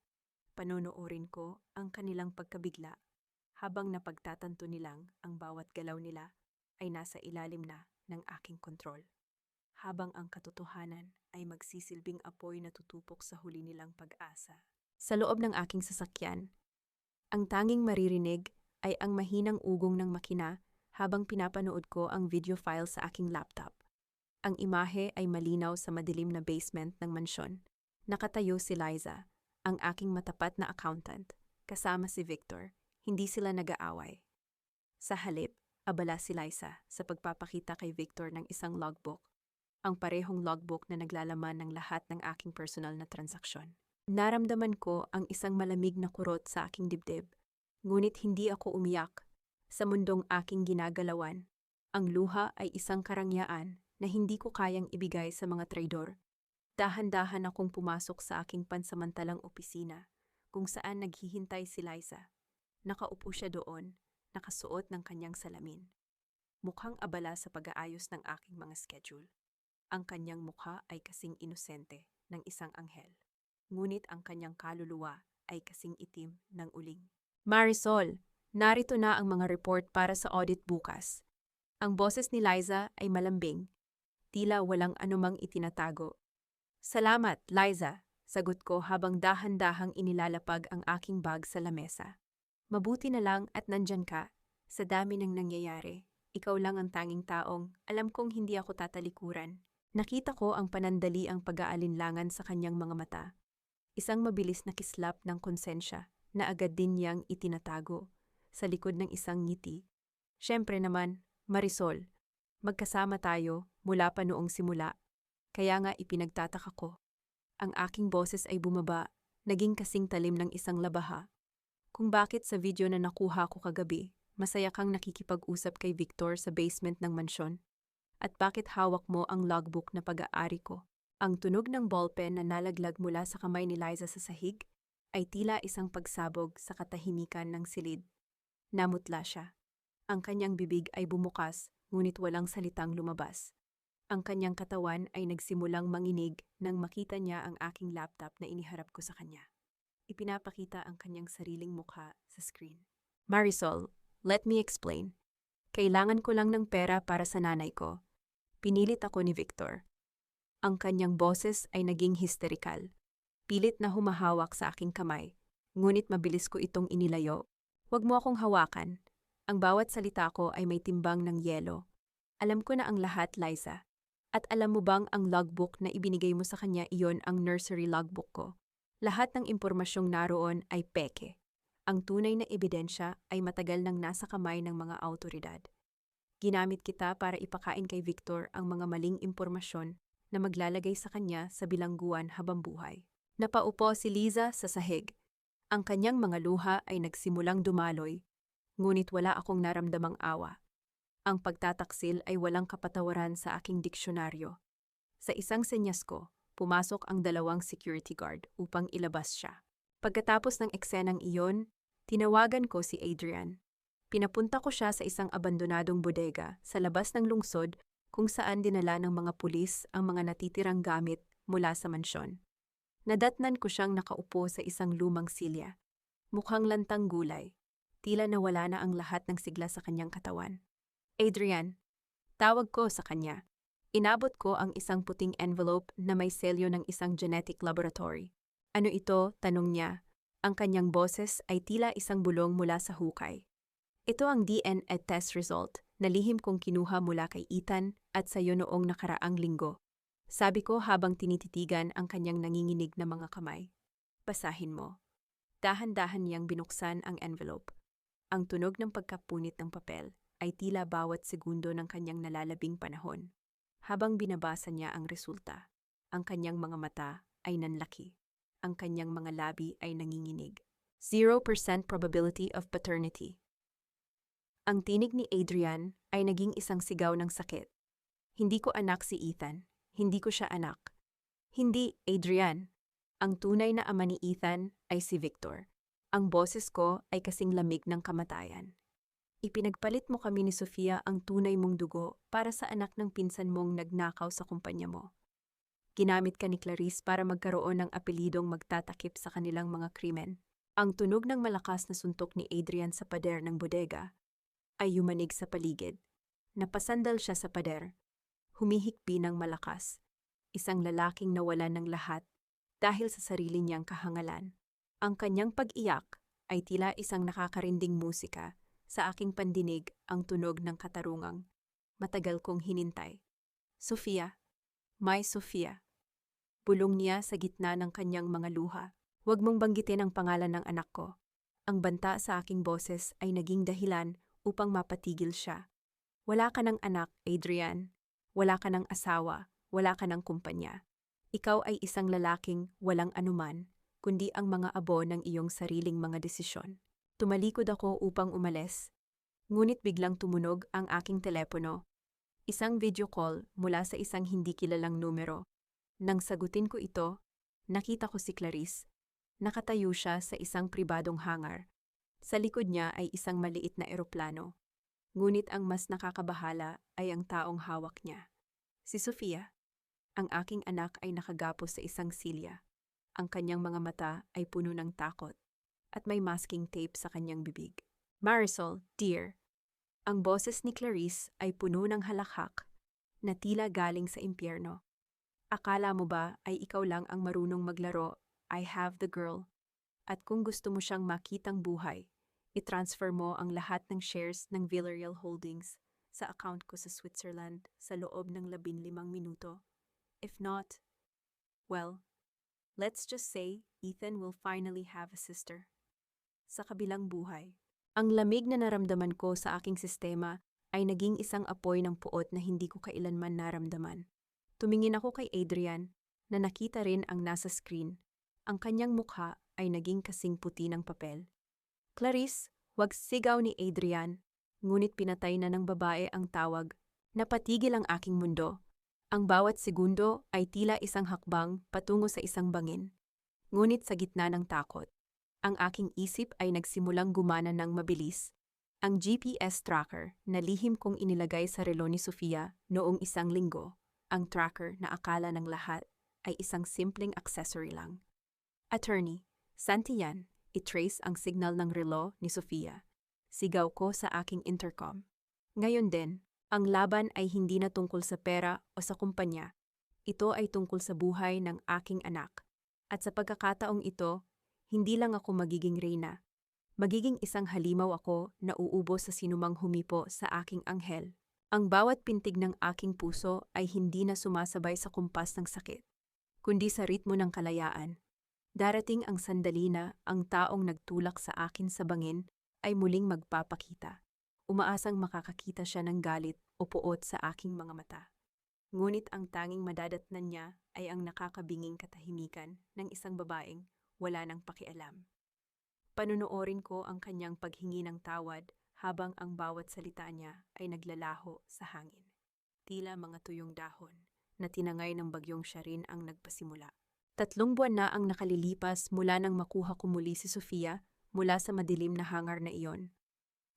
[SPEAKER 1] Panonoorin ko ang kanilang pagkabigla habang napagtatanto nilang ang bawat galaw nila ay nasa ilalim na ng aking kontrol. habang ang katotohanan ay magsisilbing apoy na tutupok sa huli nilang pag-asa. Sa loob ng aking sasakyan, ang tanging maririnig ay ang mahinang ugong ng makina habang pinapanood ko ang video file sa aking laptop. Ang imahe ay malinaw sa madilim na basement ng mansyon. Nakatayo si Liza, ang aking matapat na accountant, kasama si Victor. Hindi sila nag-aaway. Sa halip, abala si Liza sa pagpapakita kay Victor ng isang logbook, ang parehong logbook na naglalaman ng lahat ng aking personal na transaksyon. Naramdaman ko ang isang malamig na kurot sa aking dibdib, ngunit hindi ako umiyak. Sa mundong aking ginagalawan, ang luha ay isang karangyaan na hindi ko kayang ibigay sa mga traidor. Dahan-dahan akong pumasok sa aking pansamantalang opisina, kung saan naghihintay si Liza. Nakaupo siya doon, nakasuot ng kanyang salamin. Mukhang abala sa pag-aayos ng aking mga schedule. Ang kanyang mukha ay kasing inosente ng isang anghel, ngunit ang kanyang kaluluwa ay kasing itim ng uling. Marisol, narito na ang mga report para sa audit bukas. Ang boses ni Liza ay malambing, tila walang anumang itinatago. Salamat, Liza, sagot ko habang dahan-dahang inilalapag ang aking bag sa lamesa. Mabuti na lang at nandyan ka. Sa dami ng nangyayari, ikaw lang ang tanging taong alam kong hindi ako tatalikuran. Nakita ko ang panandaliang pag-aalinlangan sa kanyang mga mata. Isang mabilis na kislap ng konsensya na agad din niyang itinatago sa likod ng isang ngiti. Siyempre naman, Marisol, magkasama tayo mula pa noong simula. Kaya nga ipinagtataka ko. Ang aking boses ay bumaba, naging kasing talim ng isang labaha. Kung bakit sa video na nakuha ko kagabi, masaya kang nakikipag-usap kay Victor sa basement ng mansyon? At bakit hawak mo ang logbook na pag-aari ko? Ang tunog ng ballpen na nalaglag mula sa kamay ni Liza sa sahig ay tila isang pagsabog sa katahimikan ng silid. Namutla siya. Ang kanyang bibig ay bumukas, ngunit walang salitang lumabas. Ang kanyang katawan ay nagsimulang manginig nang makita niya ang aking laptop na iniharap ko sa kanya. Ipinapakita ang kanyang sariling mukha sa screen. Marisol, let me explain. Kailangan ko lang ng pera para sa nanay ko. Pinilit ako ni Victor. Ang kanyang boses ay naging hysterikal. Pilit na humahawak sa aking kamay, ngunit mabilis ko itong inilayo. Huwag mo akong hawakan. Ang bawat salita ko ay may timbang ng yelo. Alam ko na ang lahat, Liza. At alam mo bang ang logbook na ibinigay mo sa kanya iyon ang nursery logbook ko? Lahat ng impormasyong naroon ay peke. Ang tunay na ebidensya ay matagal nang nasa kamay ng mga awtoridad. Ginamit kita para ipakain kay Victor ang mga maling impormasyon na maglalagay sa kanya sa bilangguan habang buhay. Napaupo si Liza sa sahig. Ang kanyang mga luha ay nagsimulang dumaloy, ngunit wala akong naramdamang awa. Ang pagtataksil ay walang kapatawaran sa aking diksyonaryo. Sa isang senyas ko, pumasok ang 2 security guard upang ilabas siya. Pagkatapos ng eksenang iyon, tinawagan ko si Adrian. Pinapunta ko siya sa isang abandonadong bodega sa labas ng lungsod kung saan dinala ng mga pulis ang mga natitirang gamit mula sa mansyon. Nadatnan ko siyang nakaupo sa isang lumang silya. Mukhang lantang gulay. Tila nawala na ang lahat ng sigla sa kanyang katawan. Adrian, tawag ko sa kanya. Inabot ko ang isang puting envelope na may selyo ng isang genetic laboratory. Ano ito? Tanong niya. Ang kanyang boses ay tila isang bulong mula sa hukay. Ito ang DNA test result na lihim kong kinuha mula kay Ethan at sa iyo noong nakaraang linggo. Sabi ko habang tinititigan ang kanyang nanginginig na mga kamay. Basahin mo. Dahan-dahan niyang binuksan ang envelope. Ang tunog ng pagkapunit ng papel ay tila bawat segundo ng kanyang nalalabing panahon. Habang binabasa niya ang resulta, ang kanyang mga mata ay nanlaki. Ang kanyang mga labi ay nanginginig. 0% probability of paternity. Ang tinig ni Adrian ay naging isang sigaw ng sakit. Hindi ko anak si Ethan. Hindi ko siya anak. Hindi, Adrian. Ang tunay na ama ni Ethan ay si Victor. Ang boses ko ay kasing lamig ng kamatayan. Ipinagpalit mo kami ni Sofia ang tunay mong dugo para sa anak ng pinsan mong nagnakaw sa kumpanya mo. Ginamit ka ni Clarice para magkaroon ng apelidong magtatakip sa kanilang mga krimen. Ang tunog ng malakas na suntok ni Adrian sa pader ng bodega ay yumanig sa paligid. Napasandal siya sa pader. humihikbi ng malakas. Isang lalaking nawalan ng lahat dahil sa sarili niyang kahangalan. Ang kanyang pag-iyak ay tila isang nakakarinding musika sa aking pandinig, ang tunog ng katarungang matagal kong hinintay. Sofia, my Sofia. Bulong niya sa gitna ng kanyang mga luha. Huwag mong banggitin ang pangalan ng anak ko. Ang banta sa aking boses ay naging dahilan upang mapatigil siya. Wala ka ng anak, Adrian. Wala ka ng asawa. Wala ka ng kumpanya. Ikaw ay isang lalaking walang anuman, kundi ang mga abo ng iyong sariling mga desisyon. Tumalikod ako upang umalis. Ngunit biglang tumunog ang aking telepono. Isang video call mula sa isang hindi kilalang numero. Nang sagutin ko ito, nakita ko si Clarice. Nakatayo siya sa isang pribadong hangar. Sa likod niya ay isang maliit na eroplano. Ngunit ang mas nakakabahala ay ang taong hawak niya. Si Sofia. Ang aking anak ay nakagapos sa isang silya. Ang kanyang mga mata ay puno ng takot at may masking tape sa kanyang bibig. Marisol, dear. Ang boses ni Clarice ay puno ng halakhak na tila galing sa impyerno. Akala mo ba ay ikaw lang ang marunong maglaro? I have the girl. At kung gusto mo siyang makitang buhay, i-transfer mo ang lahat ng shares ng Villarreal Holdings sa account ko sa Switzerland sa loob ng 15 minuto. If not, well, let's just say Ethan will finally have a sister. Sa kabilang buhay, ang lamig na naramdaman ko sa aking sistema ay naging isang apoy ng puot na hindi ko kailanman naramdaman. Tumingin ako kay Adrian na nakita rin ang nasa screen. Ang kanyang mukha ay naging kasing puti ng papel. Clarice, wag sigaw ni Adrian, ngunit pinatay na ng babae ang tawag. Napatigil ang aking mundo. Ang bawat segundo ay tila isang hakbang patungo sa isang bangin. Ngunit sa gitna ng takot, ang aking isip ay nagsimulang gumana ng mabilis. Ang GPS tracker na lihim kong inilagay sa relo ni Sofia noong isang linggo, ang tracker na akala ng lahat ay isang simpleng accessory lang. Attorney, Santian, i-trace ang signal ng relo ni Sofia. Sigaw ko sa aking intercom. Ngayon din, ang laban ay hindi na tungkol sa pera o sa kumpanya. Ito ay tungkol sa buhay ng aking anak. At sa pagkakataong ito, hindi lang ako magiging reyna. Magiging isang halimaw ako na uubos sa sinumang humipo sa aking anghel. Ang bawat pintig ng aking puso ay hindi na sumasabay sa kumpas ng sakit, kundi sa ritmo ng kalayaan. Darating ang sandali na ang taong nagtulak sa akin sa bangin ay muling magpapakita. Umaasang makakakita siya ng galit o puot sa aking mga mata. Ngunit ang tanging madadatnan niya ay ang nakakabinging katahimikan ng isang babaeng wala nang pakialam. Panunoorin ko ang kanyang paghingi ng tawad habang ang bawat salita niya ay naglalaho sa hangin. Tila mga tuyong dahon na tinangay ng bagyong Sharin ang nagpasimula. 3 buwan na ang nakalilipas mula nang makuha ko muli si Sofia mula sa madilim na hangar na iyon.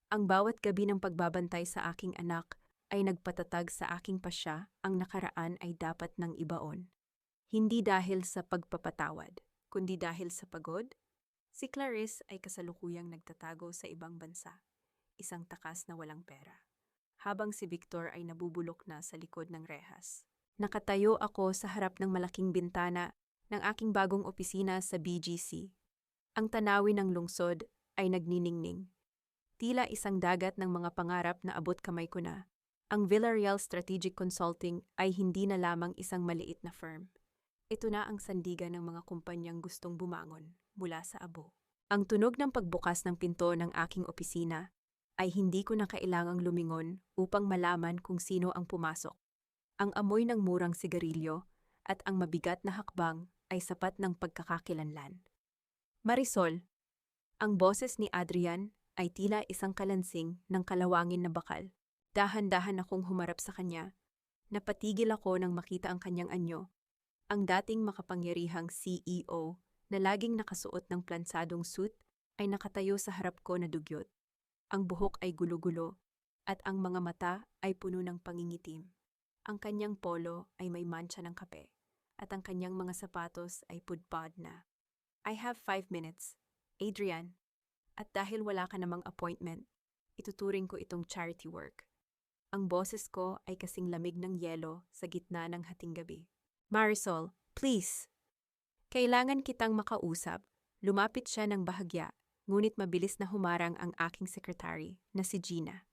[SPEAKER 1] Ang bawat gabi ng pagbabantay sa aking anak ay nagpatatag sa aking pasya ang nakaraan ay dapat nang ibaon. Hindi dahil sa pagpapatawad, kundi dahil sa pagod. Si Clarice ay kasalukuyang nagtatago sa ibang bansa, isang takas na walang pera, habang si Victor ay nabubulok na sa likod ng rehas. Nakatayo ako sa harap ng malaking bintana ng aking bagong opisina sa BGC. Ang tanawin ng lungsod ay nagniningning. Tila isang dagat ng mga pangarap na abot kamay ko na. Ang Villarreal Strategic Consulting ay hindi na lamang isang maliit na firm. Ito na ang sandigan ng mga kumpanyang gustong bumangon mula sa abo. Ang tunog ng pagbukas ng pinto ng aking opisina ay hindi ko na kailangang lumingon upang malaman kung sino ang pumasok. Ang amoy ng murang sigarilyo at ang mabigat na hakbang ay sapat ng pagkakakilanlan. Marisol, ang boses ni Adrian ay tila isang kalansing ng kalawangin na bakal. Dahan-dahan akong humarap sa kanya. Napatigil ako nang makita ang kanyang anyo, ang dating makapangyarihang CEO na laging nakasuot ng plansadong suit ay nakatayo sa harap ko na dugyot. Ang buhok ay gulo-gulo at ang mga mata ay puno ng pangingitim. Ang kanyang polo ay may mancha ng kape at ang kanyang mga sapatos ay pudpad na. I have 5 minutes, Adrian. At dahil wala ka namang appointment, ituturing ko itong charity work. Ang boses ko ay kasing lamig ng yelo sa gitna ng hating gabi. Marisol, please! Kailangan kitang makausap. Lumapit siya ng bahagya, ngunit mabilis na humarang ang aking sekretary na si Gina.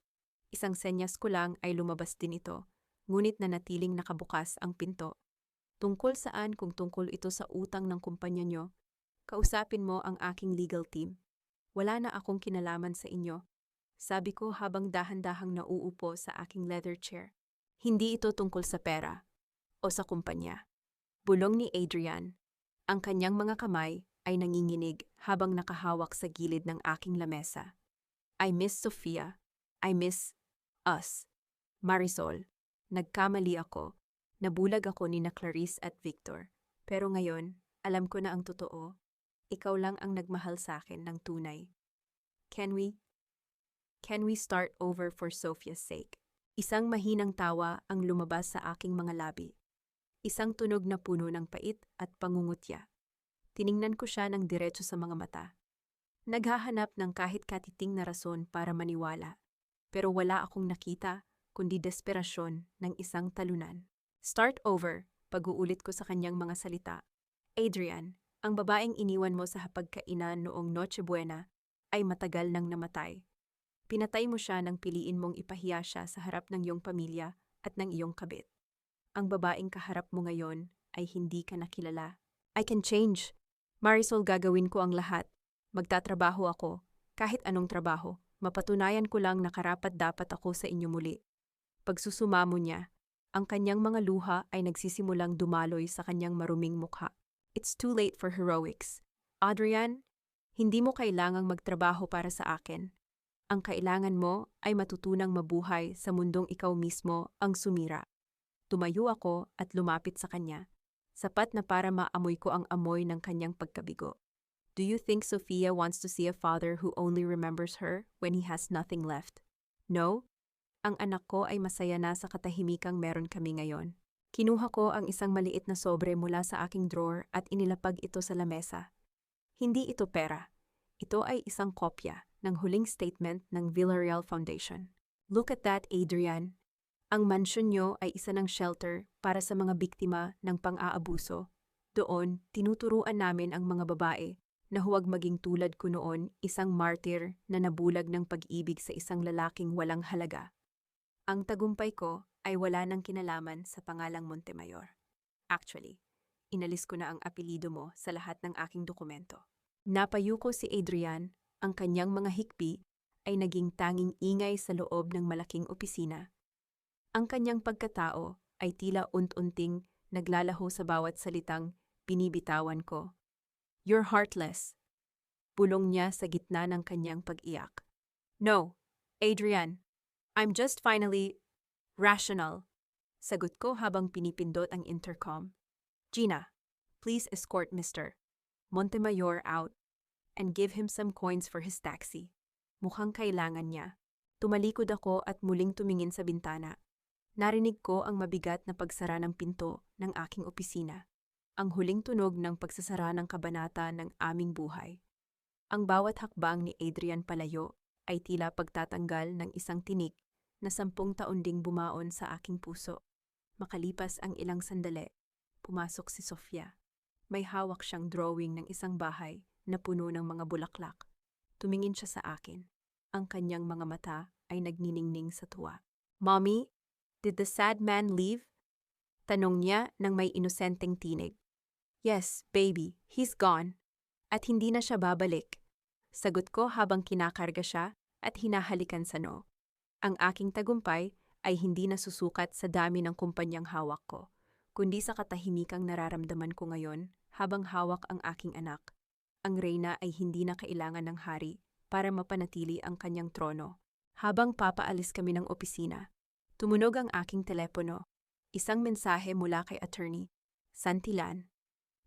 [SPEAKER 1] Isang senyas ko lang ay lumabas din ito, ngunit nanatiling nakabukas ang pinto. Tungkol saan kung tungkol ito sa utang ng kumpanya nyo? Kausapin mo ang aking legal team. Wala na akong kinalaman sa inyo. Sabi ko habang dahan-dahang nauupo sa aking leather chair. Hindi ito tungkol sa pera o sa kumpanya. Bulong ni Adrian. Ang kanyang mga kamay ay nanginginig habang nakahawak sa gilid ng aking lamesa. I miss Sofia. I miss us. Marisol, nagkamali ako. Nabulag ako ni na Clarice at Victor. Pero ngayon, alam ko na ang totoo. Ikaw lang ang nagmahal sa akin ng tunay. Can we start over for Sophia's sake? Isang mahinang tawa ang lumabas sa aking mga labi. Isang tunog na puno ng pait at pangungutya. Tiningnan ko siya ng diretso sa mga mata. Naghahanap ng kahit katiting na rason para maniwala. Pero wala akong nakita, kundi desperasyon ng isang talunan. Start over, pag-uulit ko sa kanyang mga salita. Adrian, ang babaeng iniwan mo sa hapagkainan noong Noche Buena ay matagal nang namatay. Pinatay mo siya nang piliin mong ipahiya siya sa harap ng iyong pamilya at ng iyong kabit. Ang babaeng kaharap mo ngayon ay hindi ka nakilala. I can change. Marisol, gagawin ko ang lahat. Magtatrabaho ako, kahit anong trabaho. Mapatunayan ko lang na karapat-dapat ako sa inyo muli. Pagsusumamo niya, ang kanyang mga luha ay nagsisimulang dumaloy sa kanyang maruming mukha. It's too late for heroics. Adrian, hindi mo kailangang magtrabaho para sa akin. Ang kailangan mo ay matutunang mabuhay sa mundong ikaw mismo ang sumira. Tumayo ako at lumapit sa kanya, sapat na para maamoy ko ang amoy ng kanyang pagkabigo. Do you think Sophia wants to see a father who only remembers her when he has nothing left? No? Ang anak ko ay masaya na sa katahimikang meron kami ngayon. Kinuha ko ang isang maliit na sobre mula sa aking drawer at inilapag ito sa lamesa. Hindi ito pera. Ito ay isang kopya ng huling statement ng Villarreal Foundation. Look at that, Adrian. Ang mansyon nyo ay isa ng shelter para sa mga biktima ng pang-aabuso. Doon, tinuturuan namin ang mga babae na huwag maging tulad ko noon, isang martyr na nabulag ng pag-ibig sa isang lalaking walang halaga. Ang tagumpay ko ay wala nang kinalaman sa pangalang Montemayor. Actually, inalis ko na ang apelido mo sa lahat ng aking dokumento. Napayuko si Adrian, ang kanyang mga hikbi ay naging tanging ingay sa loob ng malaking opisina. Ang kanyang pagkatao ay tila unt-unting naglalaho sa bawat salitang binibitawan ko. You're heartless. Bulong niya sa gitna ng kanyang pag-iyak. No, Adrian. I'm just finally rational. Sagot ko habang pinipindot ang intercom. Gina, please escort Mr. Montemayor out and give him some coins for his taxi. Mukhang kailangan niya. Tumalikod ako at muling tumingin sa bintana. Narinig ko ang mabigat na pagsara ng pinto ng aking opisina. Ang huling tunog ng pagsasara ng kabanata ng aming buhay. Ang bawat hakbang ni Adrian palayo ay tila pagtatanggal ng isang tinik na 10 taon ding bumaon sa aking puso. Makalipas ang ilang sandali, pumasok si Sofia. May hawak siyang drawing ng isang bahay na puno ng mga bulaklak. Tumingin siya sa akin. Ang kanyang mga mata ay nagniningning sa tuwa. Mommy, did the sad man leave? Tanong niya nang may inosenteng tinig. Yes, baby, he's gone. At hindi na siya babalik. Sagot ko habang kinakarga siya at hinahalikan sa noo. Ang aking tagumpay ay hindi nasusukat sa dami ng kumpanyang hawak ko, kundi sa katahimikang nararamdaman ko ngayon habang hawak ang aking anak. Ang reyna ay hindi na kailangan ng hari para mapanatili ang kanyang trono. Habang papaalis kami ng opisina, tumunog ang aking telepono. Isang mensahe mula kay Attorney Santillan.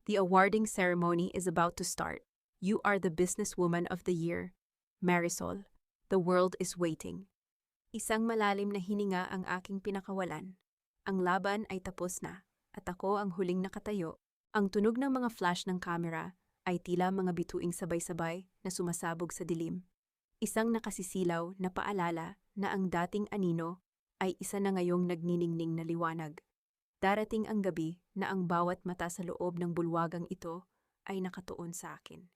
[SPEAKER 1] The awarding ceremony is about to start. You are the businesswoman of the year. Marisol, the world is waiting. Isang malalim na hininga ang aking pinakawalan. Ang laban ay tapos na, at ako ang huling nakatayo. Ang tunog ng mga flash ng kamera ay tila mga bituing sabay-sabay na sumasabog sa dilim. Isang nakasisilaw na paalala na ang dating anino ay isa na ngayong nagniningning na liwanag. Darating ang gabi na ang bawat mata sa loob ng bulwagang ito ay nakatuon sa akin.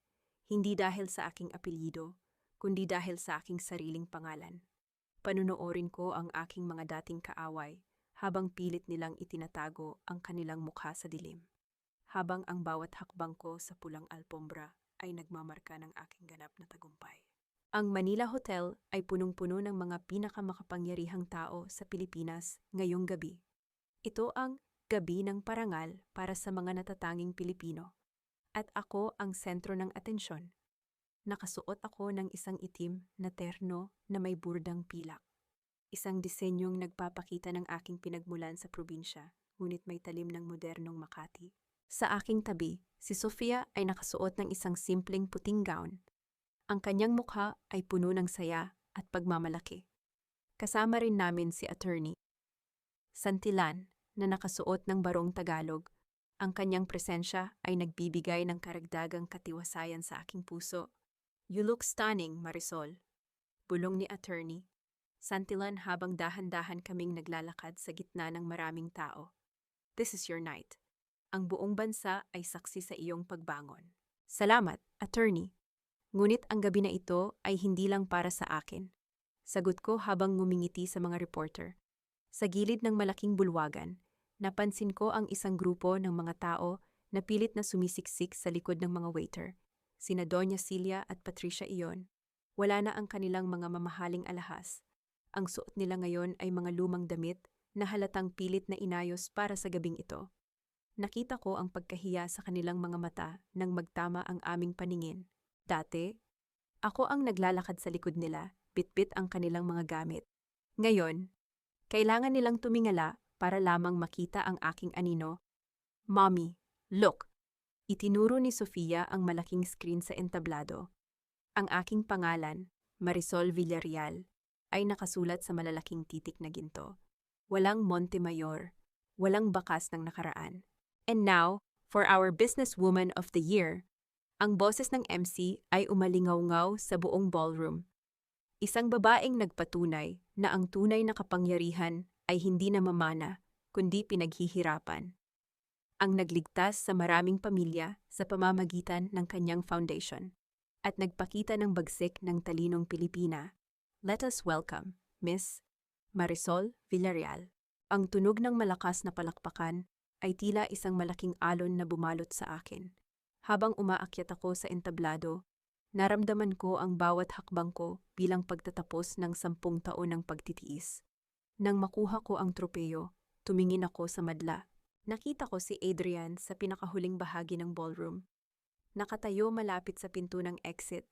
[SPEAKER 1] Hindi dahil sa aking apelyido, kundi dahil sa aking sariling pangalan. Panunoorin ko ang aking mga dating kaaway habang pilit nilang itinatago ang kanilang mukha sa dilim. Habang ang bawat hakbang ko sa pulang alpombra ay nagmamarka ng aking ganap na tagumpay. Ang Manila Hotel ay punong-puno ng mga pinakamakapangyarihang tao sa Pilipinas ngayong gabi. Ito ang gabi ng parangal para sa mga natatanging Pilipino. At ako ang sentro ng atensyon. Nakasuot ako ng isang itim na terno na may burdang pilak. Isang disenyong nagpapakita ng aking pinagmulan sa probinsya, ngunit may talim ng modernong Makati. Sa aking tabi, si Sofia ay nakasuot ng isang simpleng puting gown. Ang kanyang mukha ay puno ng saya at pagmamalaki. Kasama rin namin si Attorney Santillan na nakasuot ng barong Tagalog. Ang kanyang presensya ay nagbibigay ng karagdagang katiwasayan sa aking puso. "You look stunning, Marisol," bulong ni Attorney Santillan habang dahan-dahan kaming naglalakad sa gitna ng maraming tao. "This is your night. Ang buong bansa ay saksi sa iyong pagbangon." "Salamat, Attorney. Ngunit ang gabi na ito ay hindi lang para sa akin." Sagot ko habang ngumingiti sa mga reporter. Sa gilid ng malaking bulwagan, napansin ko ang isang grupo ng mga tao na pilit na sumisiksik sa likod ng mga waiter. Sina Doña Celia at Patricia iyon. Wala na ang kanilang mga mamahaling alahas. Ang suot nila ngayon ay mga lumang damit na halatang pilit na inayos para sa gabing ito. Nakita ko ang pagkahiya sa kanilang mga mata nang magtama ang aming paningin. Dati, ako ang naglalakad sa likod nila, bitbit ang kanilang mga gamit. Ngayon, kailangan nilang tumingala para lamang makita ang aking anino. "Mommy, look!" Itinuro ni Sofia ang malaking screen sa entablado. Ang aking pangalan, Marisol Villarreal, ay nakasulat sa malalaking titik na ginto. Walang Montemayor, walang bakas ng nakaraan. And now, for our Businesswoman of the Year, ang boses ng MC ay umalingaw-ngaw sa buong ballroom. Isang babaeng nagpatunay na ang tunay na kapangyarihan ay hindi namamana, kundi pinaghihirapan. Ang nagligtas sa maraming pamilya sa pamamagitan ng kanyang foundation at nagpakita ng bagsik ng talinong Pilipina. Let us welcome Miss Marisol Villarreal. Ang tunog ng malakas na palakpakan ay tila isang malaking alon na bumalot sa akin. Habang umaakyat ako sa entablado, naramdaman ko ang bawat hakbang ko bilang pagtatapos ng 10 taon ng pagtitiis. Nang makuha ko ang tropeyo, tumingin ako sa madla. Nakita ko si Adrian sa pinakahuling bahagi ng ballroom. Nakatayo malapit sa pinto ng exit.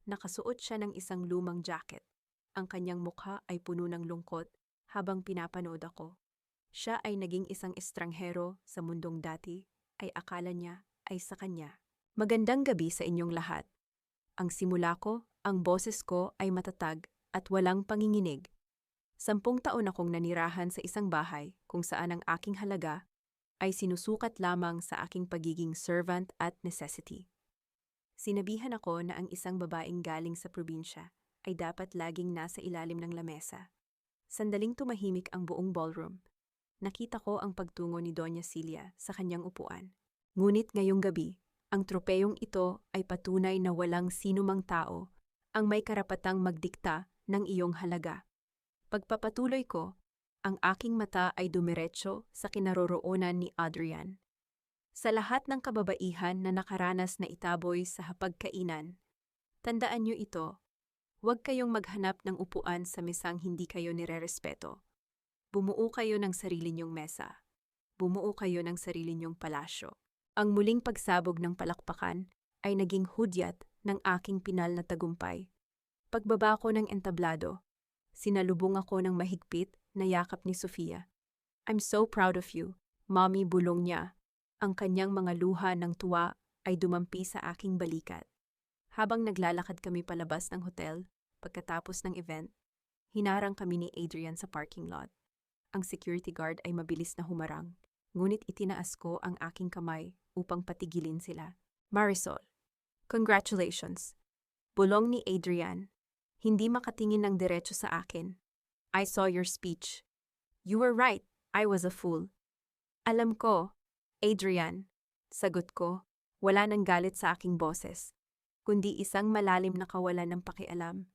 [SPEAKER 1] Nakasuot siya ng isang lumang jacket. Ang kanyang mukha ay puno ng lungkot habang pinapanood ako. Siya ay naging isang estranghero sa mundong dati, ay akala niya ay sa kanya. "Magandang gabi sa inyong lahat." Ang simula ko, ang boses ko ay matatag at walang panginginig. 10 taon akong nanirahan sa isang bahay kung saan ang aking halaga ay sinusukat lamang sa aking pagiging servant at necessity. Sinabihan ako na ang isang babaeng galing sa probinsya ay dapat laging nasa ilalim ng lamesa. Sandaling tumahimik ang buong ballroom. Nakita ko ang pagtungo ni Doña Celia sa kanyang upuan. Ngunit ngayong gabi, ang tropeyong ito ay patunay na walang sinumang tao ang may karapatang magdikta ng iyong halaga. Pagpapatuloy ko, ang aking mata ay dumiretso sa kinaroroonan ni Adrian. Sa lahat ng kababaihan na nakaranas na itaboy sa hapagkainan, tandaan niyo ito, huwag kayong maghanap ng upuan sa mesang hindi kayo nirerespeto. Bumuo kayo ng sarili niyong mesa. Bumuo kayo ng sarili niyong palasyo. Ang muling pagsabog ng palakpakan ay naging hudyat ng aking pinal na tagumpay. Pagbaba ko ng entablado, sinalubong ako ng mahigpit na yakap ni Sofia. "I'm so proud of you, Mommy," bulong niya. Ang kanyang mga luha ng tuwa ay dumampi sa aking balikat. Habang naglalakad kami palabas ng hotel, pagkatapos ng event, hinarang kami ni Adrian sa parking lot. Ang security guard ay mabilis na humarang, ngunit itinaas ko ang aking kamay upang patigilin sila. "Marisol, congratulations," bulong ni Adrian, hindi makatingin ng diretso sa akin. "I saw your speech. You were right. I was a fool. Alam ko, Adrian. Sagot ko, wala nang galit sa aking boses, kundi isang malalim na kawalan ng pakialam.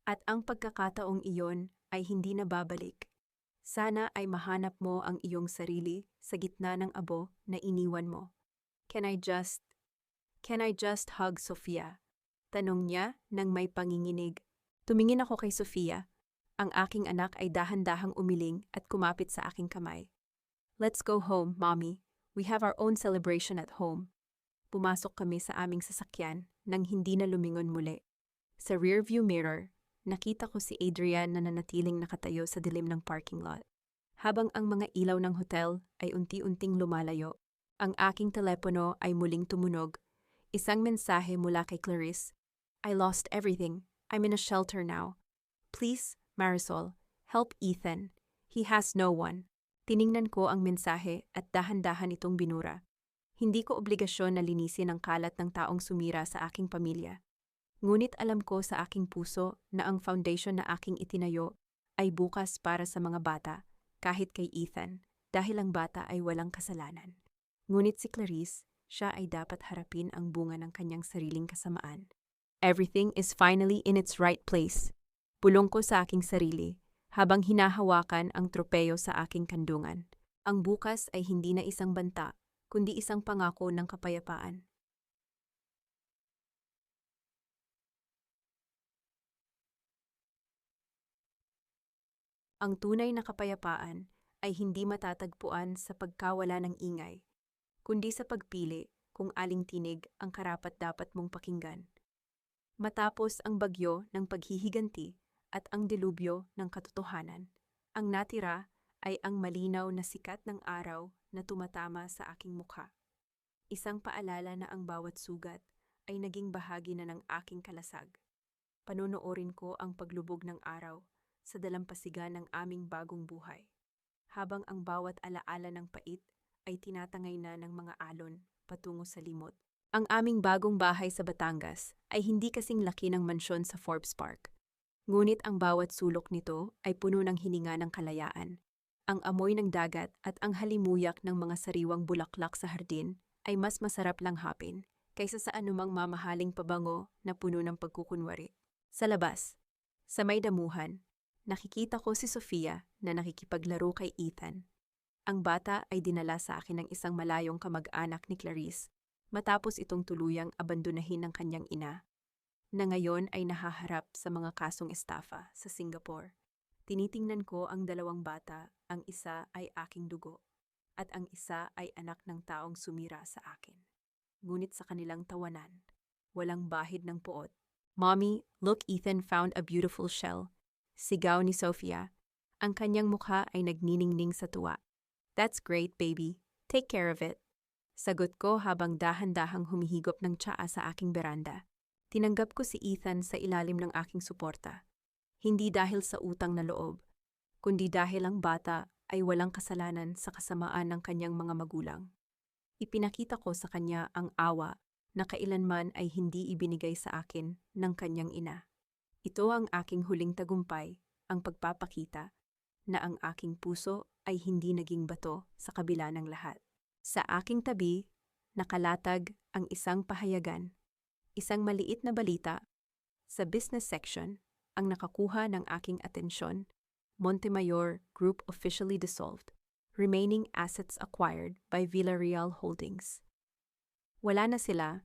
[SPEAKER 1] At ang pagkakataong iyon ay hindi na babalik. Sana ay mahanap mo ang iyong sarili sa gitna ng abo na iniwan mo. Can I just hug Sofia? Tanong niya nang may panginginig. Tumingin ako kay Sofia. Ang aking anak ay dahan-dahang umiling at kumapit sa aking kamay. Let's go home, Mommy. We have our own celebration at home. Pumasok kami sa aming sasakyan nang hindi na lumingon muli. Sa rearview mirror, nakita ko si Adrian na nanatiling nakatayo sa dilim ng parking lot. Habang ang mga ilaw ng hotel ay unti-unting lumalayo, ang aking telepono ay muling tumunog. Isang mensahe mula kay Clarice. I lost everything. I'm in a shelter now. Please, Marisol, help Ethan. He has no one. Tiningnan ko ang mensahe at dahan-dahan itong binura. Hindi ko obligasyon na linisin ang kalat ng taong sumira sa aking pamilya. Ngunit alam ko sa aking puso na ang foundation na aking itinayo ay bukas para sa mga bata, kahit kay Ethan, dahil ang bata ay walang kasalanan. Ngunit si Clarice, siya ay dapat harapin ang bunga ng kanyang sariling kasamaan. Everything is finally in its right place. Pulong ko sa aking sarili, habang hinahawakan ang tropeyo sa aking kandungan. Ang bukas ay hindi na isang banta, kundi isang pangako ng kapayapaan. Ang tunay na kapayapaan ay hindi matatagpuan sa pagkawala ng ingay, kundi sa pagpili kung aling tinig ang karapat-dapat mong pakinggan. Matapos ang bagyo ng paghihiganti at ang dilubyo ng katotohanan, ang natira ay ang malinaw na sikat ng araw na tumatama sa aking mukha. Isang paalala na ang bawat sugat ay naging bahagi na ng aking kalasag. Panonoorin ko ang paglubog ng araw sa dalampasigan ng aming bagong buhay, habang ang bawat alaala ng pait ay tinatangay na ng mga alon patungo sa limot. Ang aming bagong bahay sa Batangas ay hindi kasing laki ng mansyon sa Forbes Park. Ngunit ang bawat sulok nito ay puno ng hininga ng kalayaan. Ang amoy ng dagat at ang halimuyak ng mga sariwang bulaklak sa hardin ay mas masarap langhapin kaysa sa anumang mamahaling pabango na puno ng pagkukunwari. Sa labas, sa may damuhan, nakikita ko si Sofia na nakikipaglaro kay Ethan. Ang bata ay dinala sa akin ng isang malayong kamag-anak ni Clarice matapos itong tuluyang abandonahin ng kanyang ina, na ngayon ay nahaharap sa mga kasong estafa sa Singapore. Tinitingnan ko ang dalawang bata, ang isa ay aking dugo, at ang isa ay anak ng taong sumira sa akin. Ngunit sa kanilang tawanan, walang bahid ng puot. Mommy, look, Ethan found a beautiful shell. Sigaw ni Sofia. Ang kanyang mukha ay nagniningning sa tuwa. That's great, baby. Take care of it. Sagot ko habang dahan-dahang humihigop ng tsaa sa aking beranda. Tinanggap ko si Ethan sa ilalim ng aking suporta. Hindi dahil sa utang na loob, kundi dahil ang bata ay walang kasalanan sa kasamaan ng kanyang mga magulang. Ipinakita ko sa kanya ang awa na kailanman ay hindi ibinigay sa akin ng kanyang ina. Ito ang aking huling tagumpay, ang pagpapakita na ang aking puso ay hindi naging bato sa kabila ng lahat. Sa aking tabi, nakalatag ang isang pahayagan, isang maliit na balita. Sa business section, ang nakakuha ng aking atensyon, Montemayor Group officially dissolved, remaining assets acquired by Villarreal Holdings. Wala na sila,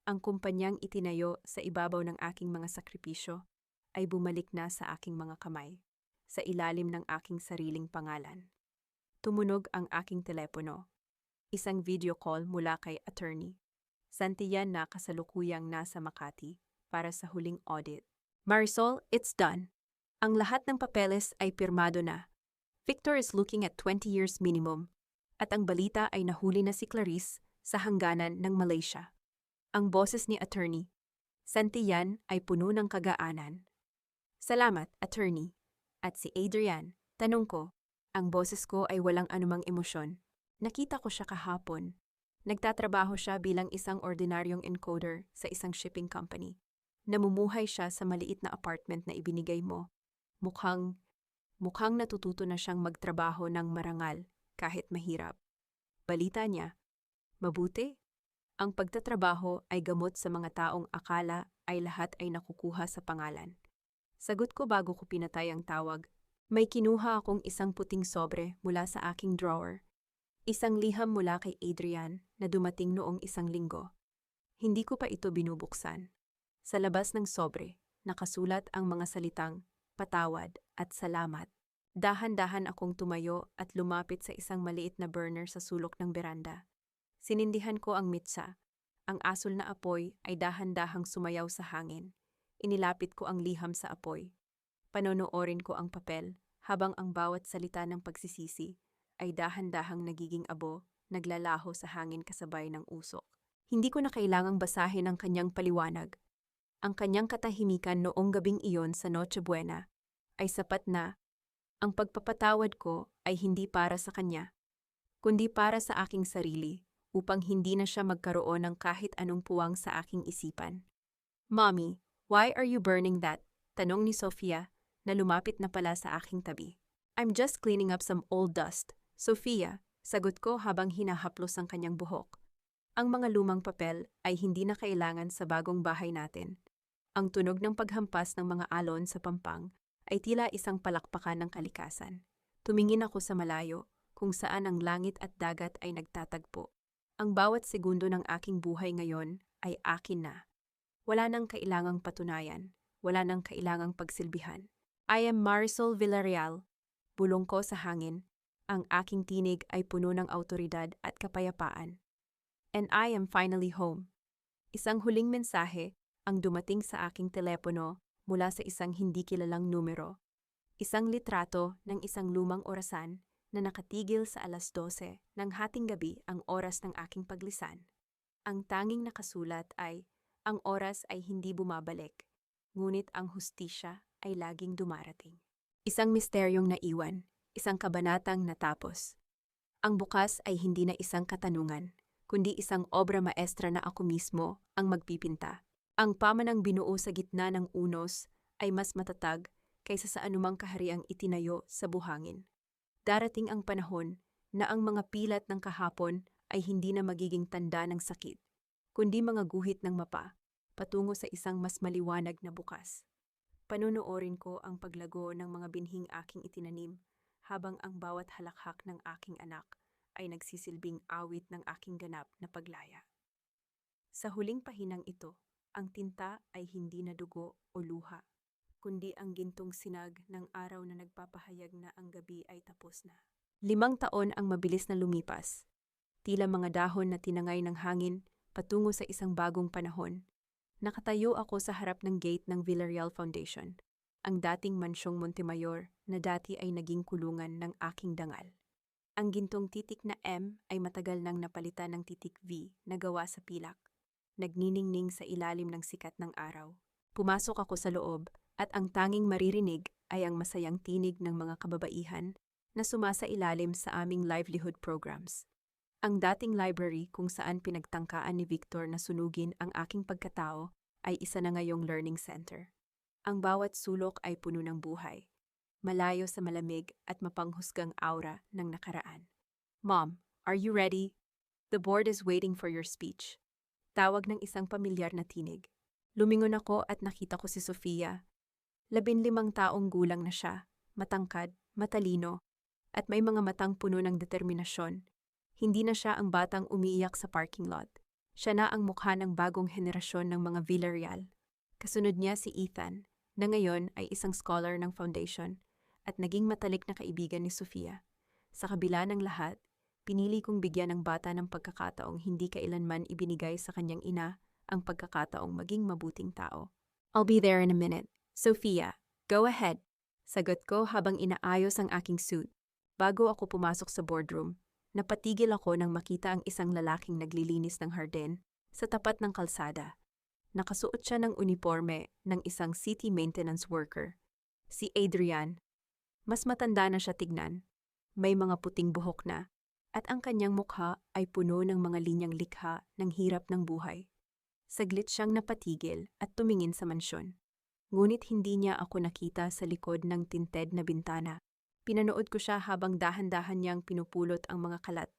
[SPEAKER 1] ang kumpanyang itinayo sa ibabaw ng aking mga sakripisyo ay bumalik na sa aking mga kamay, sa ilalim ng aking sariling pangalan. Tumunog ang aking telepono. Isang video call mula kay attorney. Santiyan na kasalukuyang nasa Makati para sa huling audit. Marisol, it's done. Ang lahat ng papeles ay pirmado na. Victor is looking at 20 years minimum. At ang balita ay nahuli na si Clarice sa hangganan ng Malaysia. Ang boses ni attorney. Santiyan ay puno ng kagaanan. Salamat, attorney. At si Adrian, tanong ko, ang boses ko ay walang anumang emosyon. Nakita ko siya kahapon. Nagtatrabaho siya bilang isang ordinaryong encoder sa isang shipping company. Namumuhay siya sa maliit na apartment na ibinigay mo. Mukhang Mukhang natututo na siyang magtrabaho ng marangal kahit mahirap. Balita niya, mabuti? Ang pagtatrabaho ay gamot sa mga taong akala ay lahat ay nakukuha sa pangalan. Sagot ko bago ko pinatay ang tawag. May kinuha akong isang puting sobre mula sa aking drawer. Isang liham mula kay Adrian na dumating noong isang linggo. Hindi ko pa ito binubuksan. Sa labas ng sobre, nakasulat ang mga salitang patawad at salamat. Dahan-dahan akong tumayo at lumapit sa isang maliit na burner sa sulok ng beranda. Sinindihan ko ang mitsa. Ang asul na apoy ay dahan-dahang sumayaw sa hangin. Inilapit ko ang liham sa apoy. Panonoorin ko ang papel habang ang bawat salita ng pagsisisi ay dahan-dahang nagiging abo, naglalaho sa hangin kasabay ng usok. Hindi ko na kailangang basahin ang kanyang paliwanag. Ang kanyang katahimikan noong gabing iyon sa Noche Buena ay sapat na. Ang pagpapatawad ko ay hindi para sa kanya, kundi para sa aking sarili upang hindi na siya magkaroon ng kahit anong puwang sa aking isipan. Mommy, why are you burning that? Tanong ni Sofia na lumapit na pala sa aking tabi. I'm just cleaning up some old dust. Sofia, sagot ko habang hinahaplos ang kanyang buhok. Ang mga lumang papel ay hindi na kailangan sa bagong bahay natin. Ang tunog ng paghampas ng mga alon sa pampang ay tila isang palakpakan ng kalikasan. Tumingin ako sa malayo, kung saan ang langit at dagat ay nagtatagpo. Ang bawat segundo ng aking buhay ngayon ay akin na. Wala nang kailangang patunayan, wala nang kailangang pagsilbihan. I am Marisol Villarreal. Bulong ko sa hangin. Ang aking tinig ay puno ng awtoridad at kapayapaan. And I am finally home. Isang huling mensahe ang dumating sa aking telepono mula sa isang hindi kilalang numero. Isang litrato ng isang lumang orasan na nakatigil sa 12:00 ng hating gabi ang oras ng aking paglisan. Ang tanging nakasulat ay, ang oras ay hindi bumabalik, ngunit ang hustisya ay laging dumarating. Isang misteryong naiwan, isang kabanatang natapos. Ang bukas ay hindi na isang katanungan, kundi isang obra maestra na ako mismo ang magpipinta. Ang pamanang binuo sa gitna ng unos ay mas matatag kaysa sa anumang kahariang itinayo sa buhangin. Darating ang panahon na ang mga pilat ng kahapon ay hindi na magiging tanda ng sakit, kundi mga guhit ng mapa, patungo sa isang mas maliwanag na bukas. Panonoorin ko ang paglago ng mga binhing aking itinanim habang ang bawat halakhak ng aking anak ay nagsisilbing awit ng aking ganap na paglaya. Sa huling pahinang ito, ang tinta ay hindi na dugo o luha, kundi ang gintong sinag ng araw na nagpapahayag na ang gabi ay tapos na. 5 taon ang mabilis na lumipas. Tila mga dahon na tinangay ng hangin patungo sa isang bagong panahon. Nakatayo ako sa harap ng gate ng Villarreal Foundation, ang dating mansyong Montemayor na dati ay naging kulungan ng aking dangal. Ang gintong titik na M ay matagal nang napalitan ng titik V na gawa sa pilak, nagniningning sa ilalim ng sikat ng araw. Pumasok ako sa loob at ang tanging maririnig ay ang masayang tinig ng mga kababaihan na sumasailalim sa aming livelihood programs. Ang dating library kung saan pinagtangkaan ni Victor na sunugin ang aking pagkatao ay isa na ngayong learning center. Ang bawat sulok ay puno ng buhay, malayo sa malamig at mapanghusgang aura ng nakaraan. Mom, are you ready? The board is waiting for your speech. Tawag ng isang pamilyar na tinig. Lumingon ako at nakita ko si Sofia. 15 taong gulang na siya, matangkad, matalino, at may mga matang puno ng determinasyon. Hindi na siya ang batang umiiyak sa parking lot. Siya na ang mukha ng bagong henerasyon ng mga Villarreal. Kasunod niya si Ethan, na ngayon ay isang scholar ng foundation at naging matalik na kaibigan ni Sofia. Sa kabila ng lahat, pinili kong bigyan ng bata ng pagkakataong hindi kailanman ibinigay sa kanyang ina ang pagkakataong maging mabuting tao. I'll be there in a minute. Sofia, go ahead. Sagot ko habang inaayos ang aking suit. Bago ako pumasok sa boardroom, napatigil ako nang makita ang isang lalaking naglilinis ng harden sa tapat ng kalsada. Nakasuot siya ng uniforme ng isang city maintenance worker. Si Adrian. Mas matanda na siya tignan. May mga puting buhok na, at ang kanyang mukha ay puno ng mga linyang likha ng hirap ng buhay. Saglit siyang napatigil at tumingin sa mansyon. Ngunit hindi niya ako nakita sa likod ng tinted na bintana. Pinanood ko siya habang dahan-dahan niyang pinupulot ang mga kalat.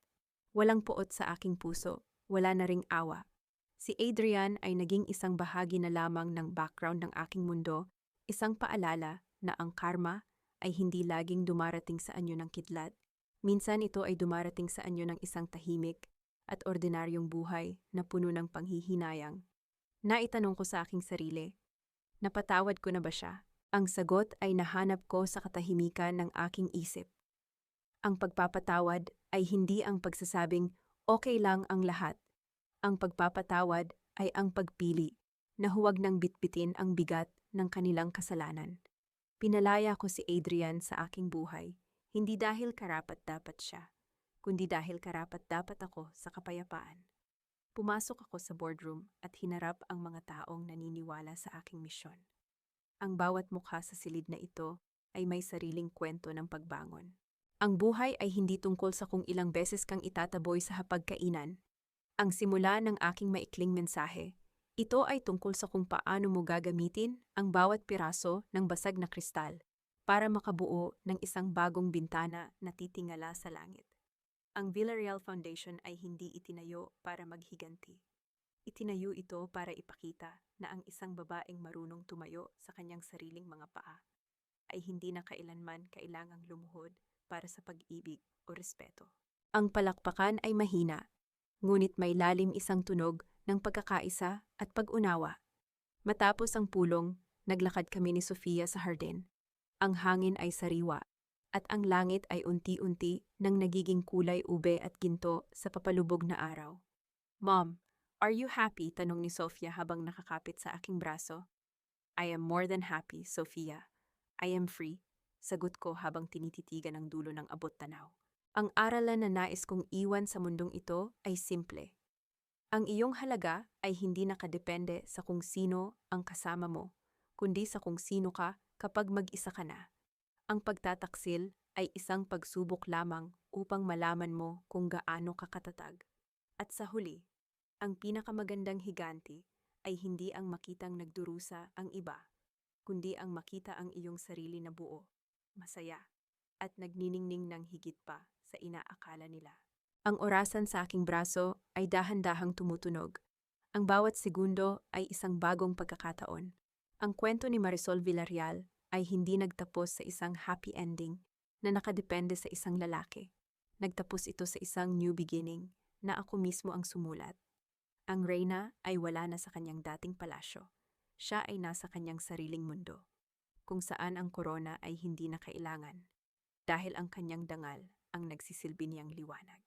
[SPEAKER 1] Walang poot sa aking puso, wala na ring awa. Si Adrian ay naging isang bahagi na lamang ng background ng aking mundo, isang paalala na ang karma ay hindi laging dumarating sa anyo ng kidlat. Minsan ito ay dumarating sa anyo ng isang tahimik at ordinaryong buhay na puno ng panghihinayang. Naitanong ko sa aking sarili, napatawad ko na ba siya? Ang sagot ay nahanap ko sa katahimikan ng aking isip. Ang pagpapatawad ay hindi ang pagsasabing okay lang ang lahat. Ang pagpapatawad ay ang pagpili na huwag nang bitbitin ang bigat ng kanilang kasalanan. Pinalaya ko si Adrian sa aking buhay, hindi dahil karapat-dapat siya, kundi dahil karapat-dapat ako sa kapayapaan. Pumasok ako sa boardroom at hinarap ang mga taong naniniwala sa aking misyon. Ang bawat mukha sa silid na ito ay may sariling kwento ng pagbangon. Ang buhay ay hindi tungkol sa kung ilang beses kang itataboy sa hapagkainan. Ang simula ng aking maikling mensahe, ito ay tungkol sa kung paano mo gagamitin ang bawat piraso ng basag na kristal para makabuo ng isang bagong bintana na titingala sa langit. Ang Villarreal Foundation ay hindi itinayo para maghiganti. Itinayo ito para ipakita na ang isang babaeng marunong tumayo sa kanyang sariling mga paa ay hindi na kailanman kailangang lumuhod para sa pag-ibig o respeto. Ang palakpakan ay mahina, ngunit may lalim isang tunog ng pagkakaisa at pag-unawa. Matapos ang pulong, naglakad kami ni Sofia sa hardin. Ang hangin ay sariwa, at ang langit ay unti-unti nang nagiging kulay ube at ginto sa papalubog na araw. Mom, are you happy? Tanong ni Sofia habang nakakapit sa aking braso. I am more than happy, Sofia. I am free, sagot ko habang tinititigan ang dulo ng abot-tanaw. Ang aralan na nais kong iwan sa mundong ito ay simple. Ang iyong halaga ay hindi nakadepende sa kung sino ang kasama mo, kundi sa kung sino ka kapag mag-isa ka na. Ang pagtataksil ay isang pagsubok lamang upang malaman mo kung gaano ka katatag. At sa huli, ang pinakamagandang higanti ay hindi ang makitang nagdurusa ang iba, kundi ang makita ang iyong sarili na buo, masaya, at nagniningning ng higit pa sa inaakala nila. Ang orasan sa aking braso ay dahan-dahang tumutunog. Ang bawat segundo ay isang bagong pagkakataon. Ang kwento ni Marisol Villarreal ay hindi nagtapos sa isang happy ending na nakadepende sa isang lalaki. Nagtapos ito sa isang new beginning na ako mismo ang sumulat. Ang Reyna ay wala na sa kanyang dating palasyo. Siya ay nasa kanyang sariling mundo, kung saan ang korona ay hindi na kailangan, dahil ang kanyang dangal ang nagsisilbi niyang liwanag.